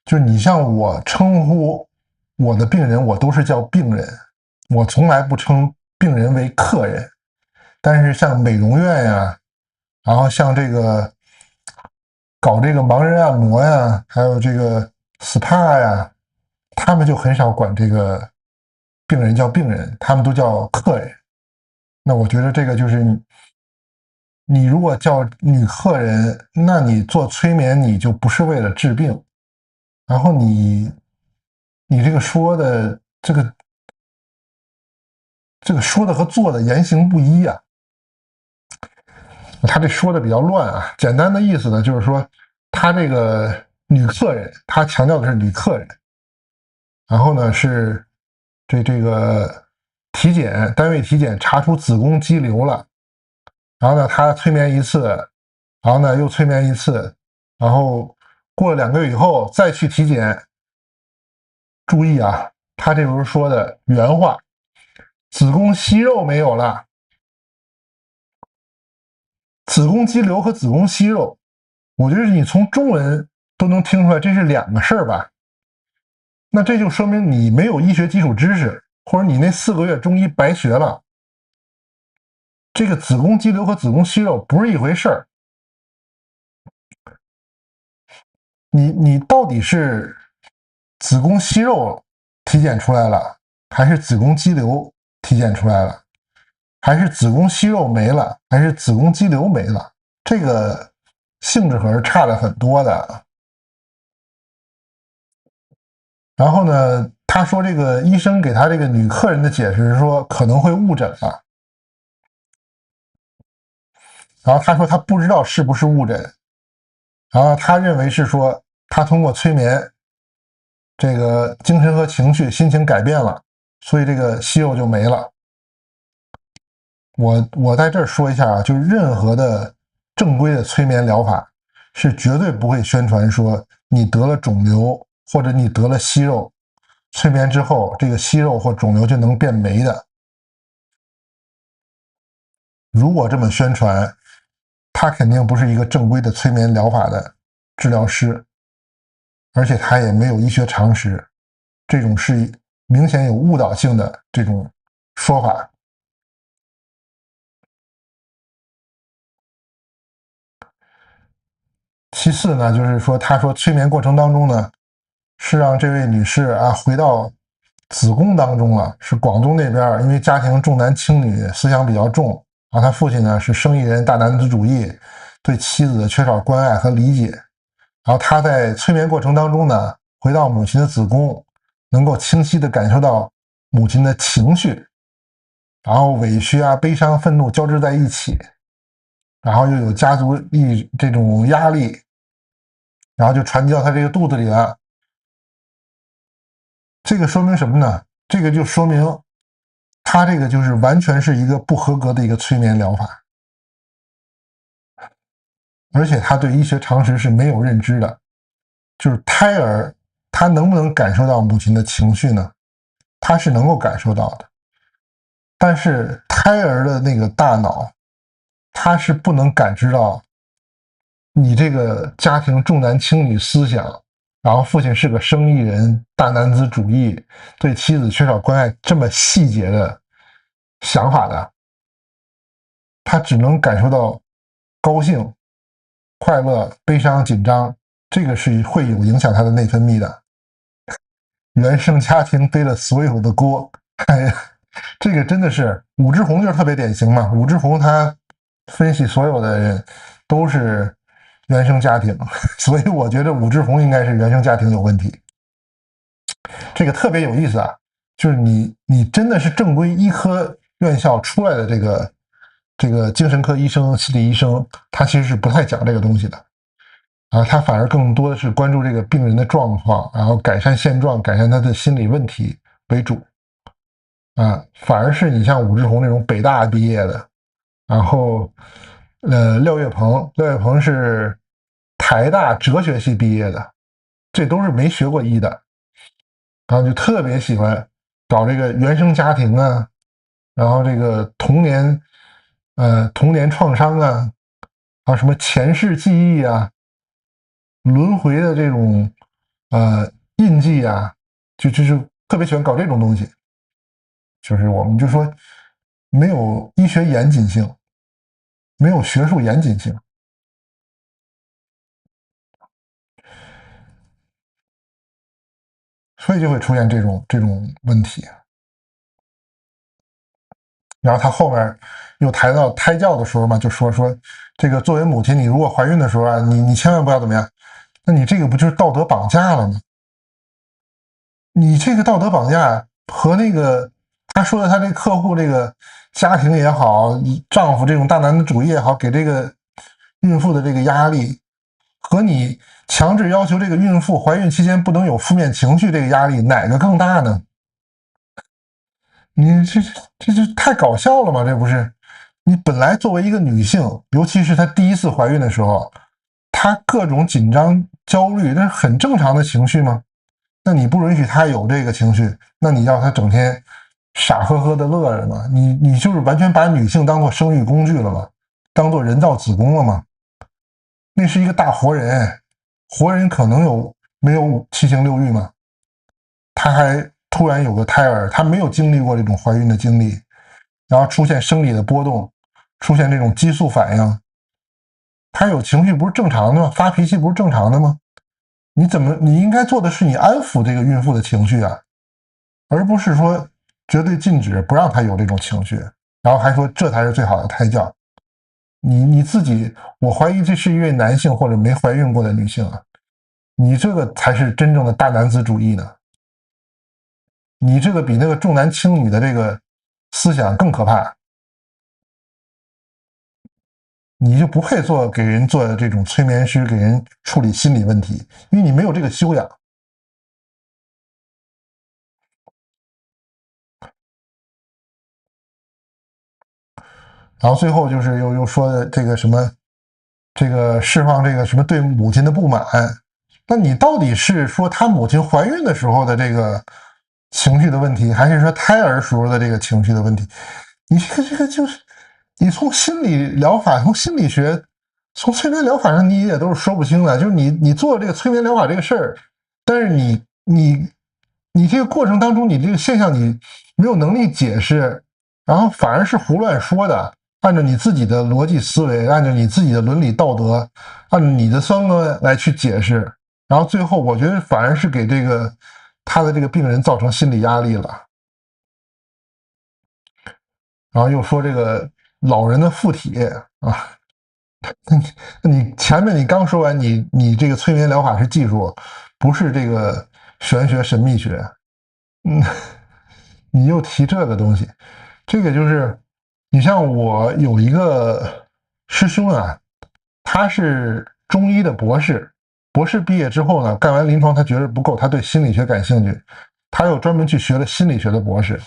就是你像我稱呼我的病人，我都是叫病人，我從來不稱病人為客人。但是像美容院呀，然後像這個搞這個盲人按摩呀，還有這個 SPA 呀，他們就很少管這個病人叫病人，他們都叫客人。那我覺得這個就是你如果叫女客人，那你做催眠你就不是為了治病，然後你這個說的這個說的和做的言行不一啊。他這說的比較亂啊，簡單的意思呢，就是說他這個女客人，他強調的是女客人，然後呢是這個體檢，單位體檢查出子宮肌瘤了，然後呢他催眠一次，然後呢又催眠一次，然後過了2個月以後再去體檢。注意啊，他這不是說的原話，子宮息肉沒有了。子宮肌瘤和子宮息肉，我覺得你從中文都能聽出來，這是2個事兒吧？那這就說明你沒有醫學基礎知識，或者你那4個月中醫白學了。這個子宮肌瘤和子宮息肉不是一回事兒。你到底是子宮息肉體檢出來了，還是子宮肌瘤體檢出來了？還是子宮息肉沒了，還是子宮肌瘤沒了？這個性質可是差了很多的。然後呢，他說這個醫生給他這個女客人的解釋是說可能會誤診了。然後他說他不知道是不是誤診，然後他認為是說他通過催眠，這個精神和情緒心情改變了，所以這個息肉就沒了。我在這兒說一下啊，就是任何的正規的催眠療法是絕對不會宣傳說你得了腫瘤或者你得了息肉，催眠之後這個息肉或腫瘤就能變沒的。如果這麼宣傳，他肯定不是一個正規的催眠療法的治療師，而且他也沒有醫學常識，這種是明顯有誤導性的這種說法。其次呢，就是說他說催眠過程當中呢，是讓這位女士啊回到子宮當中了，是廣東那邊，因為家庭重男輕女，思想比較重，然後他父親呢是生意人，大男子主義，對妻子缺少關愛和理解，然後他在催眠過程當中呢，回到母親的子宮，能夠清晰地感受到母親的情緒，然後委屈啊、悲傷、憤怒交織在一起，然後又有家族這種壓力，然後就傳遞到他這個肚子裡了。這個說明什麼呢？這個就說明他這個就是完全是一個不合格的一個催眠療法，而且他對醫學常識是沒有認知的。就是胎兒他能不能感受到母親的情緒呢？他是能夠感受到的，但是胎兒的那個大腦他是不能感知到你這個家庭重男輕女思想，然後父親是個生意人，大男子主義，對妻子缺少關愛，這麼細節的想法的。他只能感受到高興、快樂、悲傷、緊張，這個是會有影響他的內分泌的。原生家庭背了所有的鍋，哎呀，這個真的是武志紅就是特別典型嘛。武志紅他分析所有的人都是原生家庭，所以我覺得武志紅應該是原生家庭有問題。這個特別有意思啊，就是你真的是正規醫科院校出來的這個精神科醫生、心理醫生，他其實是不太講這個東西的啊，他反而更多的是關注這個病人的狀況，然後改善現狀、改善他的心理問題為主啊，反而是你像武志紅那種北大畢業的，然後廖月鵬是台大哲學系畢業的，這都是沒學過醫的，然後就特別喜歡找这個原生家庭啊，然後这個童年創傷啊，什麼前世記憶啊，輪迴的這種印記啊，就是特別喜歡搞這種東西，就是我們就說沒有醫學嚴謹性，沒有學術嚴謹性，所以就會出現這種問題。然後他後面又談到胎教的時候嘛，就說這個作為母親，你如果懷孕的時候啊，你千萬不要怎麼樣，那你這個不就是道德綁架了嗎？你這個道德綁架和那個他說的他這個客戶這個家庭也好，丈夫這種大男子主義也好，給這個孕婦的這個壓力，和你強制要求這個孕婦懷孕期間不能有負面情緒這個壓力，哪個更大呢？你這就太搞笑了嘛！這不是你本來作為一個女性，尤其是她第一次懷孕的時候，她各種緊張、焦慮，那是很正常的情緒嗎？那你不允許她有這個情緒，那你要她整天傻呵呵的樂着嗎？你就是完全把女性當做生育工具了嗎？當做人造子宮了嗎？那是一個大活人，活人可能沒有七情六慾嗎？她還突然有個胎兒，她沒有經歷過這種懷孕的經歷，然後出現生理的波動，出現這種激素反應，她有情緒不是正常的嗎？發脾氣不是正常的嗎？你應該做的是你安撫這個孕婦的情緒啊，而不是說絕對禁止不讓她有這種情緒，然後還說這才是最好的胎教。你自己，我懷疑這是一位男性或者沒懷孕過的女性啊，你這個才是真正的大男子主義呢。你這個比那個重男輕女的這個思想更可怕，你就不配給人做這種催眠師，給人處理心理問題，因為你沒有這個修養。然後最後就是又說的這個什麼，這個釋放這個什麼對母親的不滿，那你到底是說他母親懷孕的時候的這個情緒的問題，還是說胎兒時候的這個情緒的問題？你這個就是，你從心理療法、從心理學、從催眠療法上，你也都是說不清的。就是你做這個催眠療法這個事兒，但是你這個過程當中，你這個現象你沒有能力解釋，然後反而是胡亂說的，按照你自己的邏輯思維，按照你自己的倫理道德，按照你的三觀來去解釋，然後最後我覺得反而是給他的这個病人造成心理壓力了。然後又說這個老人的附體啊，你前面你剛說完你這個催眠療法是技術，不是這個玄學神秘學，你又提這個東西，這個就是你像我有一個師兄啊，他是中醫的博士，博士畢業之後呢，幹完臨床他覺得不夠，他對心理學感興趣，他又專門去學了心理學的博士。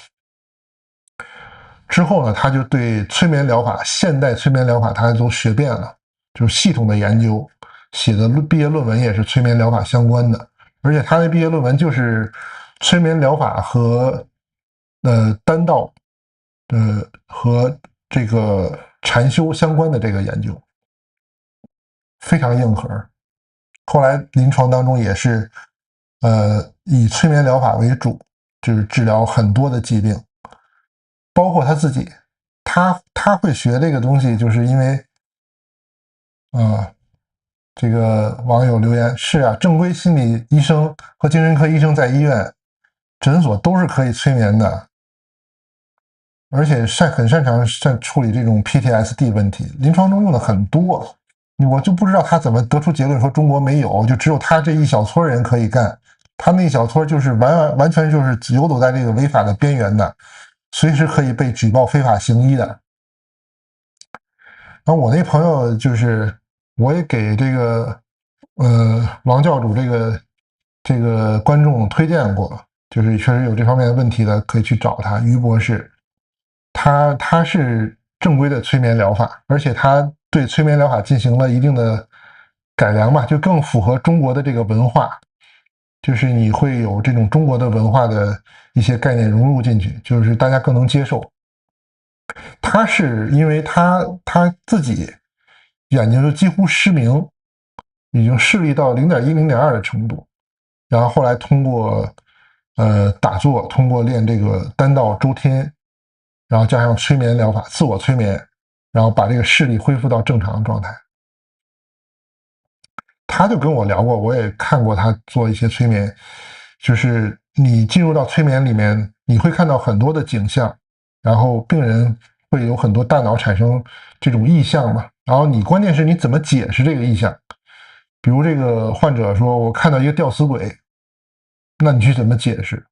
之後呢，他就对催眠療法、現代催眠療法，他都學遍了，就是系統的研究，寫的畢業論文也是催眠療法相關的，而且他的畢業論文就是催眠療法和丹道和這個禪修相關的這個研究，非常硬核。後來臨床當中也是以催眠療法為主，就是治療很多的疾病。包括他自己，他會學這個東西，就是因為，這個網友留言是啊，正規心理醫生和精神科醫生在醫院、診所都是可以催眠的，而且很擅長處理這種 PTSD 問題，臨床中用的很多。我就不知道他怎麼得出結論說中國沒有，就只有他這一小撮人可以幹，他那一小撮就是完全就是游走在這個違法的邊緣的。隨時可以被舉報非法行醫的。然后我那朋友就是，我也給這個王教主這個觀眾推薦過，就是確實有這方面的問題的，可以去找他，於博士。他是正規的催眠療法，而且他對催眠療法進行了一定的改良吧，就更符合中國的這個文化。就是你會有這種中國的文化的一些概念融入進去，就是大家更能接受。他是因为他自己眼睛就幾乎失明，已經視力到0.1、0.2的程度，然後後來通過打坐，通過練這個丹道周天，然後加上催眠療法、自我催眠，然後把这個視力恢復到正常的狀態。他就跟我聊過，我也看過他做一些催眠，就是你進入到催眠裡面，你會看到很多的景象，然後病人會有很多大腦產生這種意象嘛，然後你關鍵是你怎麼解釋這個意象。比如這個患者說我看到一個吊死鬼，那你去怎麼解釋？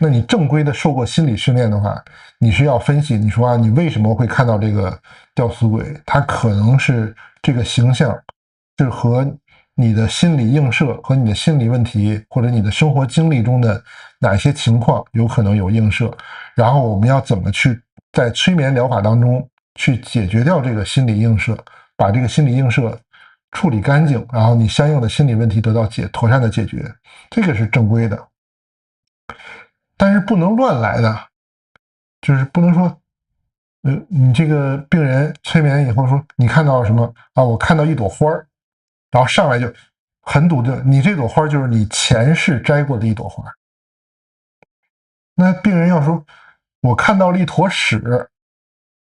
那你正規的受過心理訓練的話，你是要分析，你說啊，你為什麼會看到這個吊死鬼？它可能是這個形象是和你的心理映射和你的心理問題或者你的生活經歷中的哪些情況有可能有映射，然後我們要怎麼去在催眠療法當中去解決掉這個心理映射，把這個心理映射處理乾淨，然後你相應的心理問題得到妥善的解決，這個是正規的。但是不能亂來的，就是不能說你這個病人催眠以后說你看到什麼啊？我看到一朵花，然后上來就很篤定，你這朵花就是你前世摘過的一朵花。那病人要說我看到了一坨屎，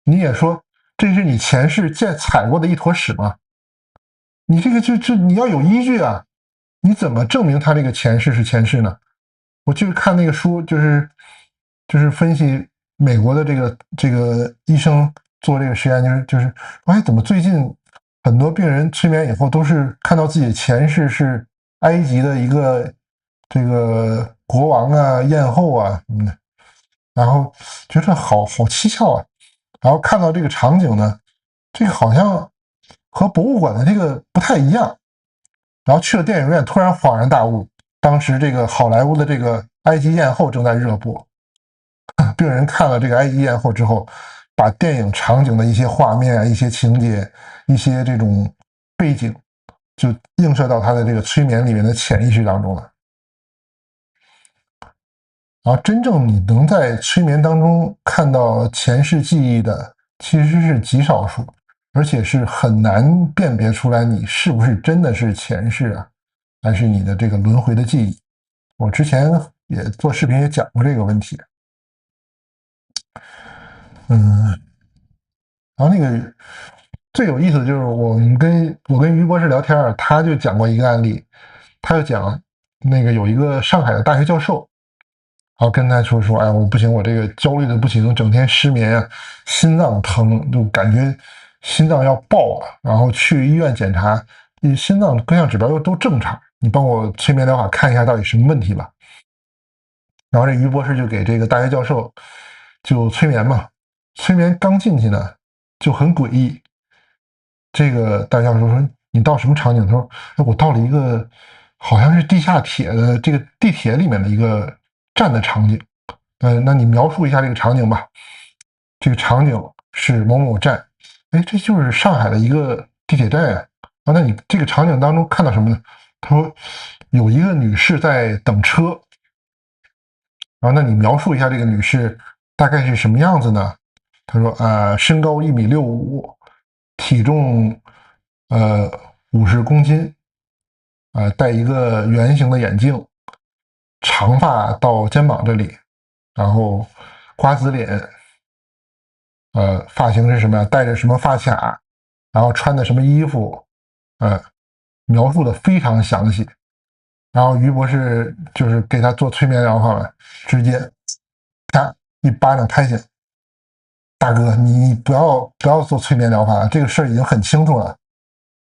你也說這是你前世踩過的一坨屎嗎？你這個就你要有依據啊，你怎麼證明他這個前世是前世呢？我就是看那個書，就是分析美國的這個醫生做這個實驗，就是哎，怎麼最近很多病人催眠以後都是看到自己的前世是埃及的一個這個國王啊、豔後啊什麼的，然後覺得好蹊蹺啊，然後看到這個場景呢，這個好像和博物館的這個不太一樣，然後去了電影院，突然恍然大悟。當時這個好萊塢的這個埃及豔後正在熱播，病人看了這個埃及豔後之後，把電影場景的一些畫面啊、一些情節、一些這種背景，就映射到他的這個催眠裡面的潛意識當中了。然後真正你能在催眠當中看到前世記憶的，其實是極少數，而且是很難辨別出來你是不是真的是前世啊，還是你的這個輪迴的記憶。我之前也做視頻也講過這個問題。然後那個最有意思的就是我跟於博士聊天，他就講過一個案例，他就講那個有一個上海的大學教授，然後跟他說哎，我不行，我這個焦慮的不行，整天失眠啊，心臟疼，就感覺心臟要爆了，然後去醫院檢查，你心臟各項指標又都正常，你幫我催眠療法看一下到底什麼問題吧。然後這於博士就給這個大學教授就催眠嘛，催眠剛進去呢就很詭異。這個大學教授說你到什麼場景？他說我到了一個好像是地下鐵的這個地鐵裡面的一個站的場景。那你描述一下這個場景吧。這個場景是某某站，哎，這就是上海的一個地鐵站呀。那你這個場景當中看到什麼呢？他說有一個女士在等車，然後那你描述一下這個女士大概是什麼樣子呢？他說身高1.65米，體重50公斤，戴一個圓形的眼鏡，長髮到肩膀這裡，然後瓜子臉，髮型是什麼呀？戴着什麼髮卡，然後穿的什麼衣服，描述的非常詳細。然後於博士就是給他做催眠療法嘛，直接啪一巴掌拍醒，大哥，你不要做催眠療法了，這個事兒已經很清楚了，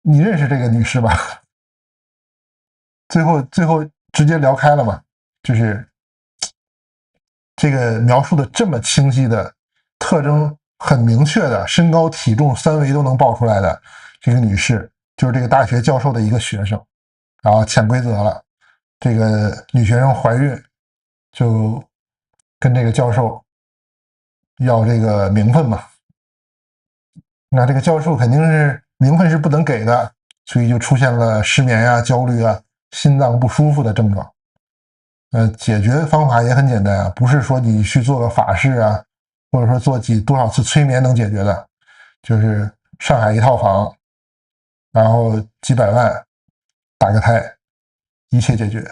你認識這個女士吧？最後直接聊開了嘛，就是這個描述的這麼清晰的特徵很明確的身高體重3維都能報出來的這個女士，就是這個大學教授的一個學生，然後潛規則了，這個女學生懷孕，就跟這個教授要這個名分嘛。那這個教授肯定是名分是不能給的，所以就出現了失眠啊、焦慮啊，心臟不舒服的症狀。解決方法也很簡单啊，不是說你去做個法事啊，或者說做多少次催眠能解決的，就是上海一套房，然後幾百萬打個胎，一切解決。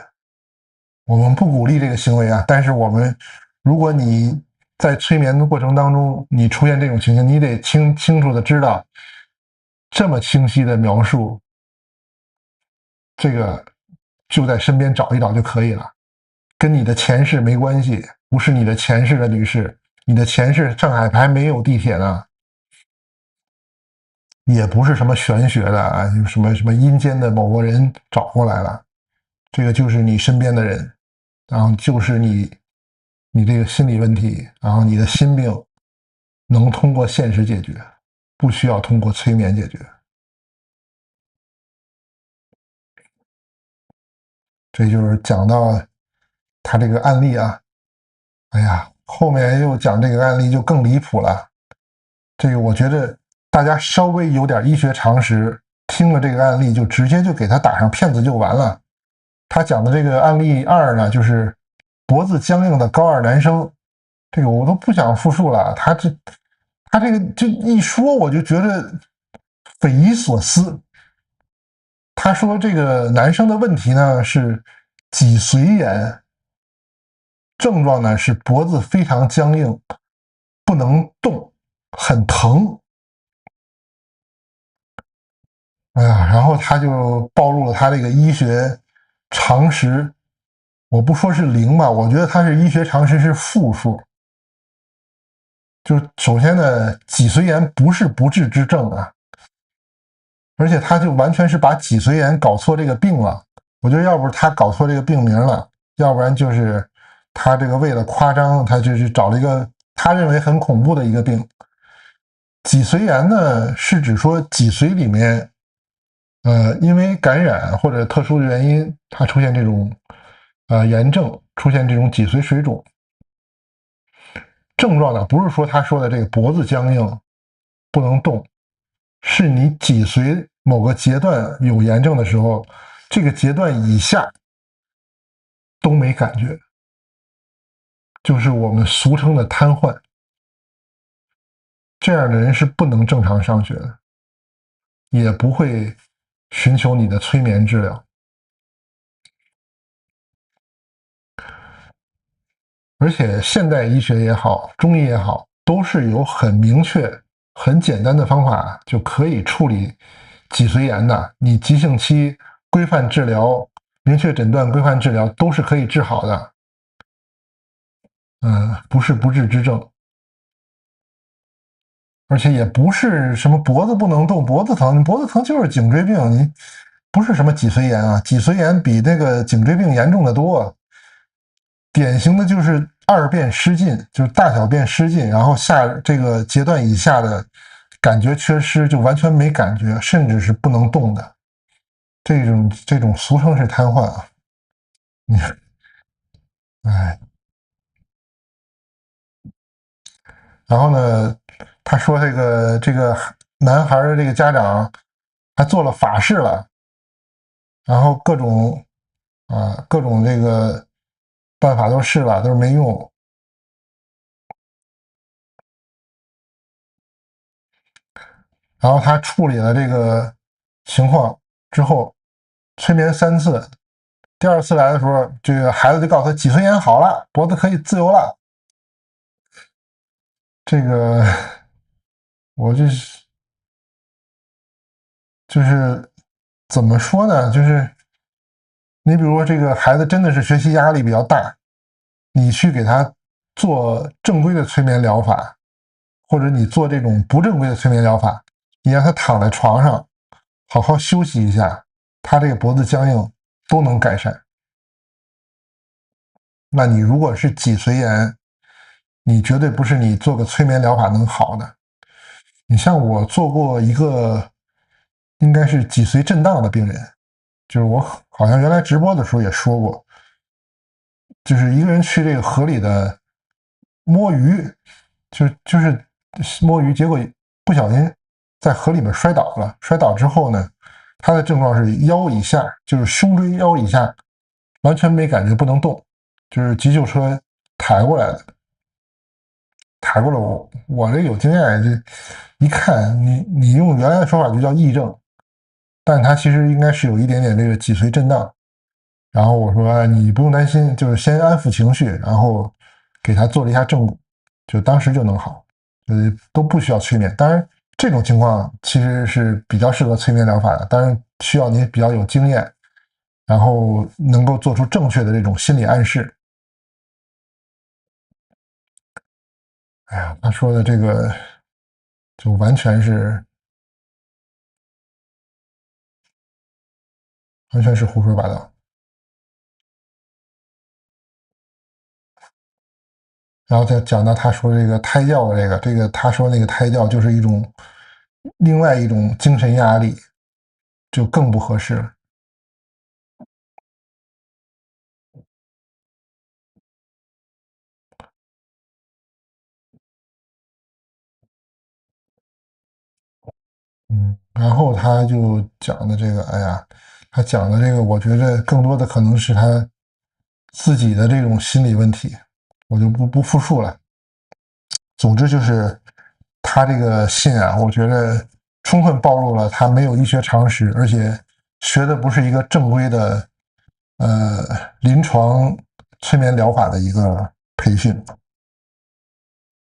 我們不鼓勵這個行為啊，但是如果你在催眠的過程當中，你出現這種情形，你得清楚的知道，這麼清晰的描述，這個就在身邊找一找就可以了。跟你的前世沒關係，不是你的前世的女士，你的前世上海还沒有地鐵呢，也不是什麼玄學的啊，什麼阴间的某個人找過來了，這個就是你身邊的人，然後就是你這個心理問題，然後你的心病能通過现實解決，不需要通過催眠解決。這就是講到他這個案例啊，哎呀，後面又講這個案例就更離譜了。這個我觉得大家稍微有點醫學常識，聽了這個案例就直接就給他打上騙子就完了。他講的這個案例2呢，就是脖子僵硬的高二男生，這個我都不想复述了。他這個就一說我就觉得匪夷所思。他說这個男生的問題呢是脊髓炎，症狀呢是脖子非常僵硬，不能動，很疼。哎呀，然後他就暴露了他這個醫學常識，我不說是零吧，我覺得他是醫學常識是負數。就首先呢，脊髓炎不是不治之症啊，而且他就完全是把脊髓炎搞錯這個病了。我覺得要不是他搞錯這個病名了，要不然就是他這個為了誇張，他就去找了一個他認為很恐怖的一個病。脊髓炎呢，是指說脊髓裡面因為感染或者特殊的原因，它出现这种炎症，出现这种脊髓水腫。症狀呢，不是說他說的這個脖子僵硬不能動，是你脊髓某個階段有炎症的時候，這個階段以下都沒感覺，就是我們俗稱的癱瘓。這樣的人是不能正常上學的，也不會尋求你的催眠治療。而且現代醫學也好，中醫也好，都是有很明確、很簡單的方法就可以處理脊髓炎的。你急性期規範治療、明確診斷、規範治療都是可以治好的。不是不治之症。而且也不是什麼脖子不能動、脖子疼，脖子疼就是頸椎病，你不是什麼脊髓炎啊，脊髓炎比那個頸椎病嚴重的多。典型的就是二便失禁，就是大小便失禁，然後這個階段以下的感覺缺失，就完全沒感覺，甚至是不能動的。這種俗稱是癱瘓啊。哎，然後呢，他說這個男孩的這個家長還做了法事了，然後各種這個辦法都試了，都是沒用。然後他處理了這個情況之後，催眠3次，第2次來的時候，這個孩子就告訴他脊髓炎好了，脖子可以自由了。這個我就是怎麼說呢？就是你比如說這個孩子真的是學習壓力比較大，你去給他做正規的催眠療法，或者你做這種不正規的催眠療法，你讓他躺在床上好好休息一下，他這個脖子僵硬都能改善。那你如果是脊髓炎，你絕對不是你做個催眠療法能好的。你像我做過一個應該是脊髓震盪的病人，就是我好像原來直播的時候也說過，就是一個人去這個河裡的摸魚，就是摸魚，結果不小心在河裡面摔倒了。摔倒之後呢，他的症狀是腰以下，就是胸椎腰以下完全没感覺，不能动，就是急救车抬过来的。抬过来我这有经驗，这一看你用原来的说法就叫癔症，但它其實應該是有一點點這個脊髓震盪。然後我說你不用擔心，就是先安撫情緒，然後給他做了一下正骨，就當時就能好，都不需要催眠。當然這種情況其實是比較適合催眠療法的，當然需要你比較有經驗，然後能夠做出正確的這種心理暗示。哎呀，他說的這個就完全是胡說八道。然後再講到他說這個胎教的這個他說那個胎教就是另外一種精神壓力，就更不合適了。然後他就講的这個，哎呀，他講的這個，我覺得更多的可能是他自己的這種心理問題，我就不複述了。總之就是他這個信啊，我覺得充分暴露了他沒有醫學常識，而且學的不是一個正規的臨床催眠療法的一個培訓。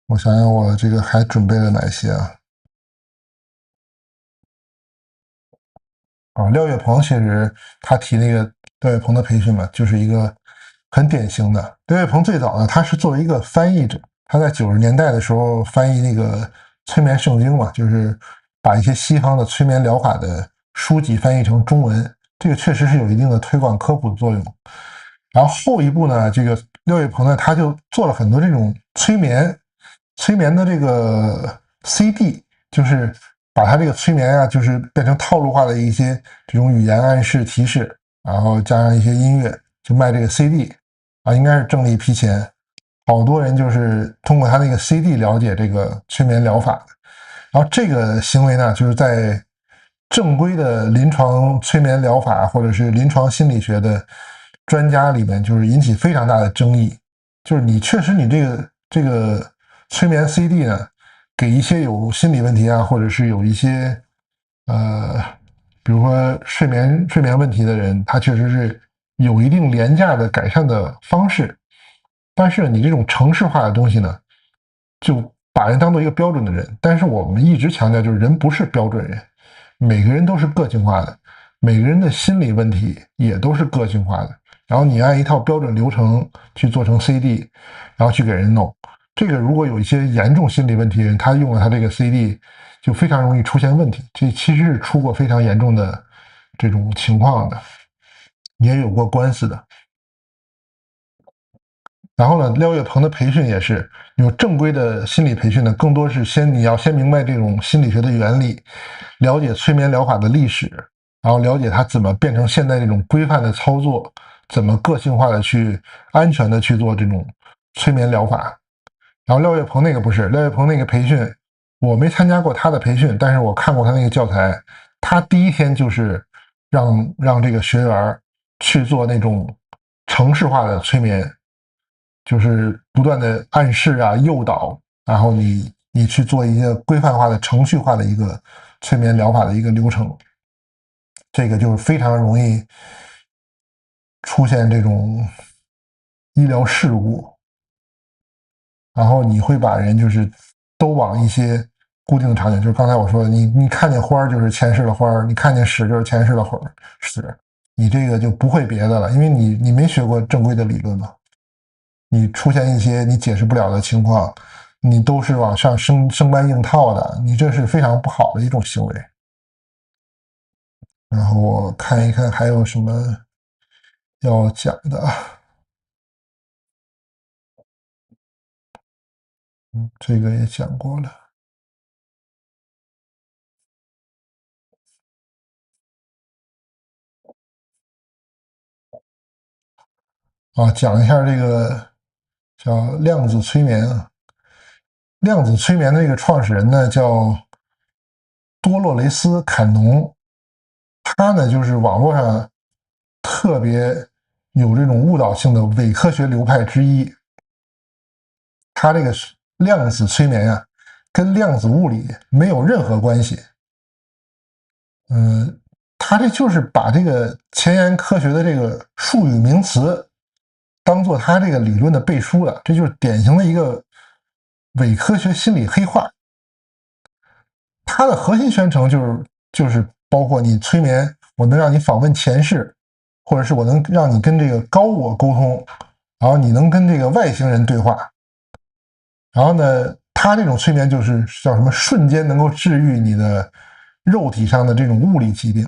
我想想，我這個還準備了哪些啊？廖岳鵬其實他提那個廖岳鵬的培訓嘛，就是一個很典型的。廖岳鵬最早呢，他是作為一個翻譯者，他在90年代的時候翻譯那個催眠聖經嘛，就是把一些西方的催眠療法的書籍翻譯成中文，這個確實是有一定的推廣科普的作用。然後後一步呢，這個廖岳鵬呢，他就做了很多這種催眠的這個 CD， 就是把他這個催眠啊，就是變成套路化的一些這種語言暗示提示，然後加上一些音樂，就賣這個 CD 啊，應該是掙了一批錢。好多人就是通過他那個 CD 了解這個催眠療法的。然後這個行為呢，就是在正規的臨床催眠療法或者是臨床心理學的專家裡面，就是引起非常大的爭議。就是你確實你這個催眠 CD 呢，給一些有心理問題啊，或者是有一些比如說睡眠問題的人，他確實是有一定廉價的改善的方式。但是你這種程式化的東西呢，就把人當做一個標準的人。但是我們一直強調，就是人不是標準人，每個人都是個性化的，每個人的心理問題也都是個性化的。然後你按一套標準流程去做成 CD， 然後去給人弄。這個如果有一些嚴重心理問題的人，他用了他這個 CD， 就非常容易出現問題。這其實是出過非常嚴重的這種情況的，也有過官司的。然後呢，廖岳鵬的培訓也是有正規的心理培訓呢，更多是你要先明白這種心理學的原理，了解催眠療法的歷史，然後了解它怎麼變成現在這種規範的操作，怎麼個性化的去安全的去做這種催眠療法。然後廖岳鵬那個不是，廖岳鵬那個培訓，我沒參加過他的培訓，但是我看過他那個教材，他第一天就是讓這個學員去做那種程式化的催眠，就是不斷的暗示啊、誘導，然後你去做一些規範化的、程序化的一個催眠療法的一個流程，這個就是非常容易出現這種醫療事故。然後你會把人就是都往一些固定的場景，就是剛才我說的，你看見花就是前世的花，你看見屎就是前世的屎，你這個就不會別的了，因為你沒學過正規的理論嘛，你出現一些你解釋不了的情況，你都是往上生搬硬套的，你這是非常不好的一種行為。然後我看一看還有什麼要講的。這個也講過了。講一下這個叫量子催眠啊。量子催眠的這個創始人呢叫多洛雷斯·坎農，它呢就是網絡上特別有這種誤導性的偽科學流派之一。它這個量子催眠呀，跟量子物理沒有任何關係。它這就是把这個前沿科学的这个術語名詞當做它這個理論的背書了，這就是典型的一個偽科學心理黑話。它的核心宣稱就是包括你催眠，我能讓你訪問前世，或者是我能讓你跟這個高我溝通，然後你能跟這個外星人對話。然後呢，它這種催眠就是叫什麼瞬間能夠治癒你的肉體上的這種物理疾病。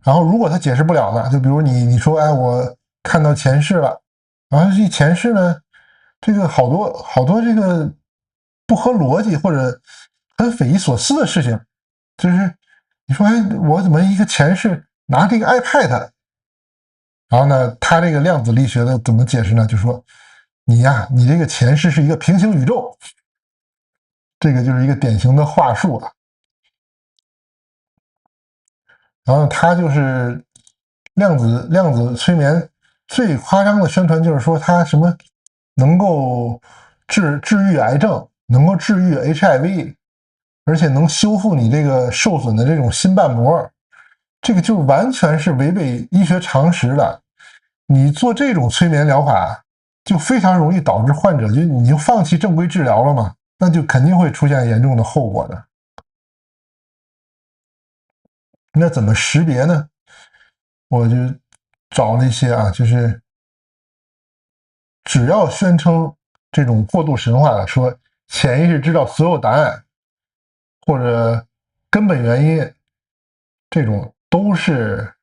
然後如果他解釋不了呢，就比如你說，哎，我看到前世了，然後這前世呢，這個好多這個不合邏輯或者很匪夷所思的事情，就是你說，哎，我怎麼一個前世拿這個 iPad， 然後呢，他這個量子力學的怎麼解釋呢？就說你呀，你這個前世是一個平行宇宙，這個就是一個典型的話術啊。然後他就是量子催眠最誇張的宣傳，就是說他什麼能夠治癒癌症，能夠治癒 HIV， 而且能修復你這個受損的這種心瓣膜，這個就完全是違背醫學常識的。你做這種催眠療法，就非常容易導致患者你就放棄正規治療了嘛，那就肯定會出現嚴重的後果的。那怎麼識別呢？我就找了一些啊，就是只要宣稱這種過度神話的，說潛意識知道所有答案或者根本原因，這種都是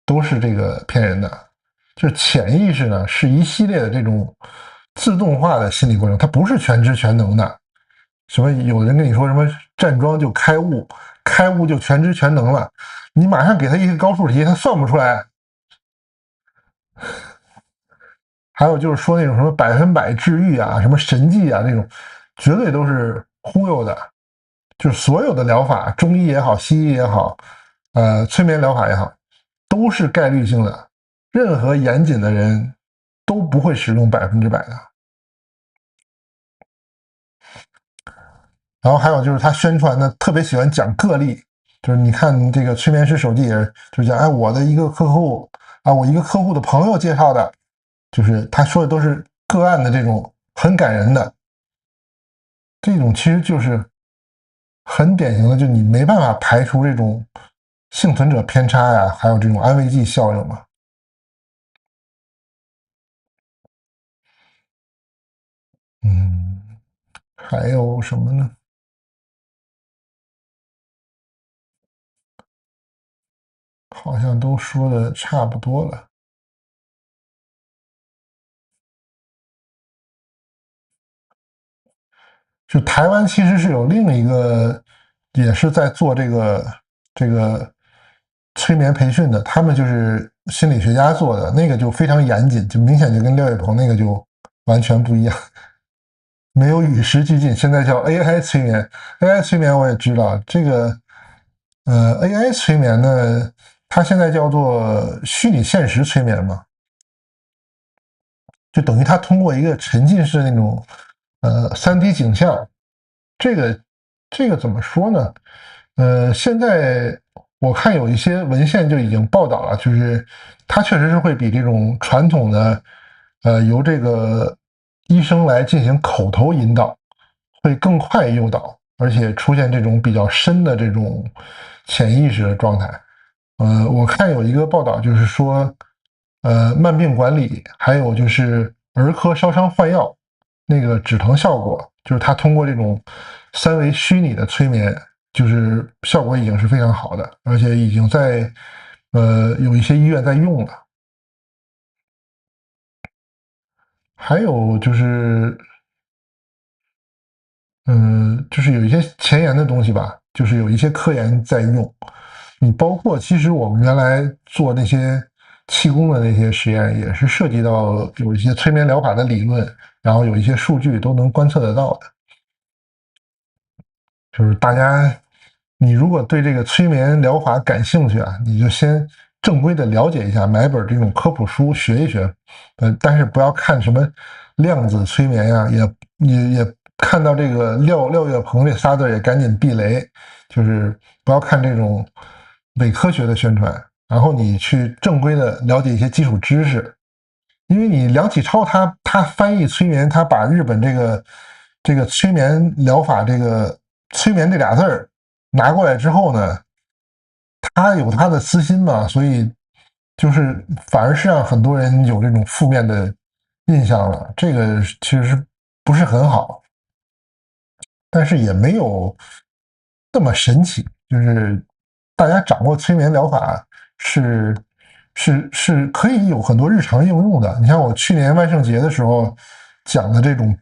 這個騙人的。就是潛意識呢，是一系列的這種自動化的心理過程，它不是全知全能的。什麼有人跟你說什麼站樁就開悟，開悟就全知全能了，你馬上給他一個高數題，他算不出來。還有就是說那種什麼100%治癒啊，什麼神蹟啊，那種絕對都是忽悠的。就是所有的療法，中醫也好，西醫也好，催眠療法也好，都是概率性的，任何嚴謹的人都不會使用100%的。然後還有就是他宣傳的特別喜歡講個例，就是你看這個催眠師手記也是，就講，哎，我的一個客戶啊，我一個客戶的朋友介紹的，就是他說的都是個案的這種很感人的，這種其實就是很典型的，就你沒辦法排除這種幸存者偏差呀，還有這種安慰劑效應嘛。還有什麼呢？好像都說的差不多了。就台灣其實是有另一個，也是在做這個催眠培訓的，他們就是心理學家做的，那個就非常嚴謹，就明顯就跟廖岳鵬那個就完全不一樣，沒有與時俱進。現在叫 AI 催眠，AI 催眠我也知道這個，AI 催眠呢，它現在叫做虛擬現實催眠嘛，就等於它通過一個沉浸式那種3D 景象，這個怎麼說呢？現在我看有一些文獻就已經報道了，就是它確實是會比這種傳統的由這個醫生來進行口頭引導會更快誘導，而且出現這種比較深的這種潛意識的狀態。我看有一個報道就是說，慢病管理，還有就是兒科燒傷換藥那個止疼效果，就是它通過這種3維虛擬的催眠，就是效果已經是非常好的，而且已經在有一些醫院在用了。還有就是就是有一些前沿的東西吧，就是有一些科研在用。你包括其實我們原來做那些氣功的那些實驗，也是涉及到有一些催眠療法的理論，然後有一些數據都能觀測得到的。就是大家，你如果对这个催眠療法感興趣啊，你就先正規的了解一下，買本這種科普書學一學，但是不要看什麼量子催眠呀，也看到這個廖月鵬這仨字也趕緊避雷，就是不要看這種偽科學的宣傳，然後你去正規的了解一些基礎知識，因為你梁啟超他翻譯催眠，他把日本這個催眠療法這個催眠這倆字兒拿過來之後呢，他有他的私心嘛，所以就是反而是讓很多人有這種負面的印象了，這個其實不是很好，但是也沒有那麼神奇，就是大家掌握催眠療法是可以有很多日常應用的。你像我去年萬聖節的時候講的這種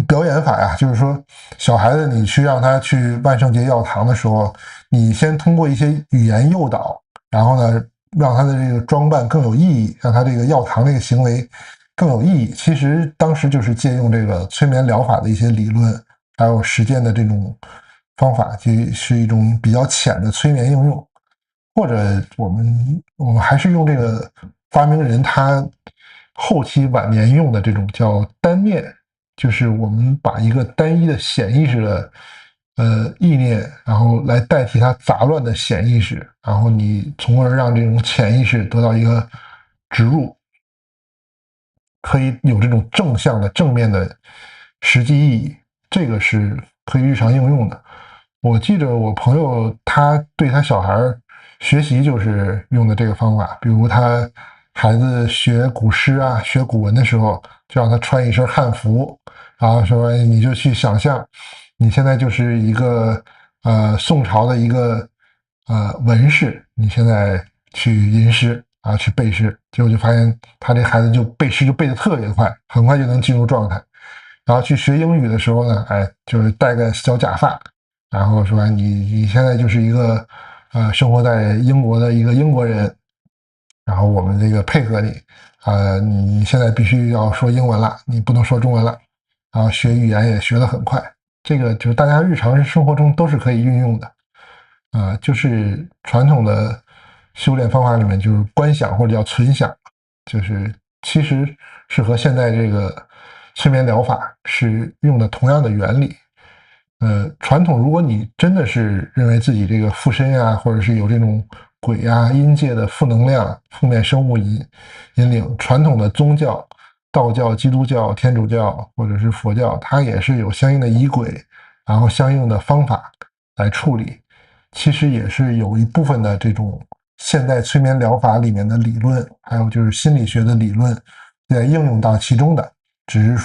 表演法呀，就是說小孩子你去讓他去萬聖節要糖的時候，你先通過一些語言誘導，然後呢讓他的這個裝扮更有意義，讓他這個要糖這個行為更有意義。其實當時就是借用這個催眠療法的一些理論還有實踐的這種方法，就是一種比較淺的催眠應用。或者我們還是用這個發明人他後期晚年用的這種叫單念，就是我們把一個單一的顯意識的意念，然後來代替它雜亂的顯意識，然後你從而讓這種潛意識得到一個植入，可以有這種正向的正面的實際意義，這個是可以日常應用的。我記得我朋友他對他小孩學習就是用的這個方法，比如他孩子學古詩啊、學古文的時候，就讓他穿一身漢服，然後說你就去想象，你現在就是一個宋朝的一個文士，你現在去吟詩啊，去背詩，結果就發現他這孩子就背詩就背得特別快，很快就能進入狀態。然後去學英語的時候呢，就是戴個小假髮，然後說你現在就是一個生活在英國的一個英國人，然後我們這個配合你你現在必須要說英文了，你不能說中文了，然後學語言也學得很快，這個就是大家日常生活中都是可以運用的就是傳統的修煉方法裡面就是觀想或者叫存想，就是其實是和現在這個催眠療法是用的同樣的原理。傳統如果你真的是認為自己這個附身啊，或者是有這種鬼啊、陰界的負能量、負面生物引領，傳統的宗教、道教、基督教、天主教或者是佛教，它也是有相應的儀軌，然後相應的方法來處理。其實也是有一部分的這種現代催眠療法裡面的理論，還有就是心理學的理論在應用到其中的，只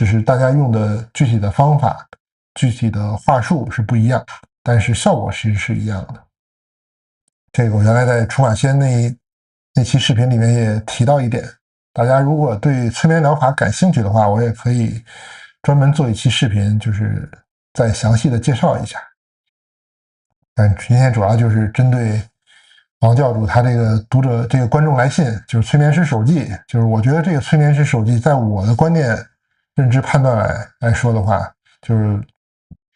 是大家用的具體的方法、具體的話術是不一樣，但是效果其實是一樣的。這個我原來在出馬仙那期視頻裡面也提到一點，大家如果對催眠療法感興趣的話，我也可以專門做一期視頻，就是再詳細的介紹一下。但今天主要就是針對王教主他這個讀者這個觀眾來信，就是催眠師手記，就是我覺得這個催眠師手記在我的觀念、認知判斷來說的話，就是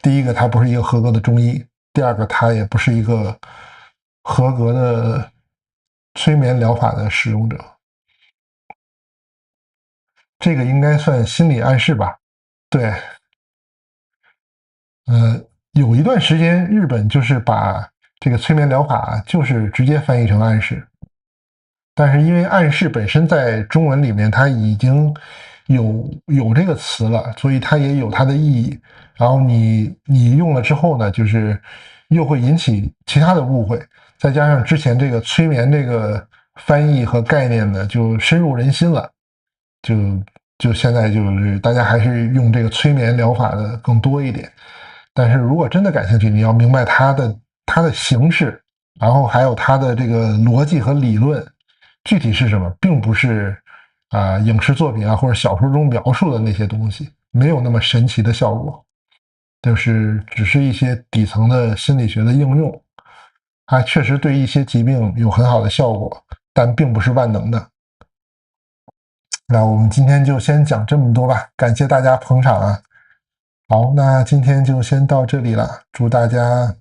第一個他不是一個合格的中醫，第二個他也不是一個合格的催眠療法的使用者，這個應該算心理暗示吧？對，有一段時間日本就是把這個催眠療法就是直接翻譯成暗示，但是因為暗示本身在中文裡面它已經有這個詞了，所以它也有它的意義，然後你用了之後呢，就是又會引起其他的誤會，再加上之前這個催眠這個翻譯和概念呢就深入人心了，就現在就是大家還是用這個催眠療法的更多一點。但是如果真的感興趣，你要明白它的形式，然後還有它的這個邏輯和理論具體是什麼，並不是影視作品或者小說中描述的那些東西，沒有那麼神奇的效果，就是只是一些底層的心理學的應用，它確實對一些疾病有很好的效果，但並不是萬能的。那我們今天就先講這麼多吧，感謝大家捧場啊。好，那今天就先到這裡了，祝大家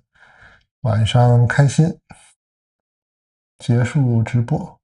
晚上開心，結束直播。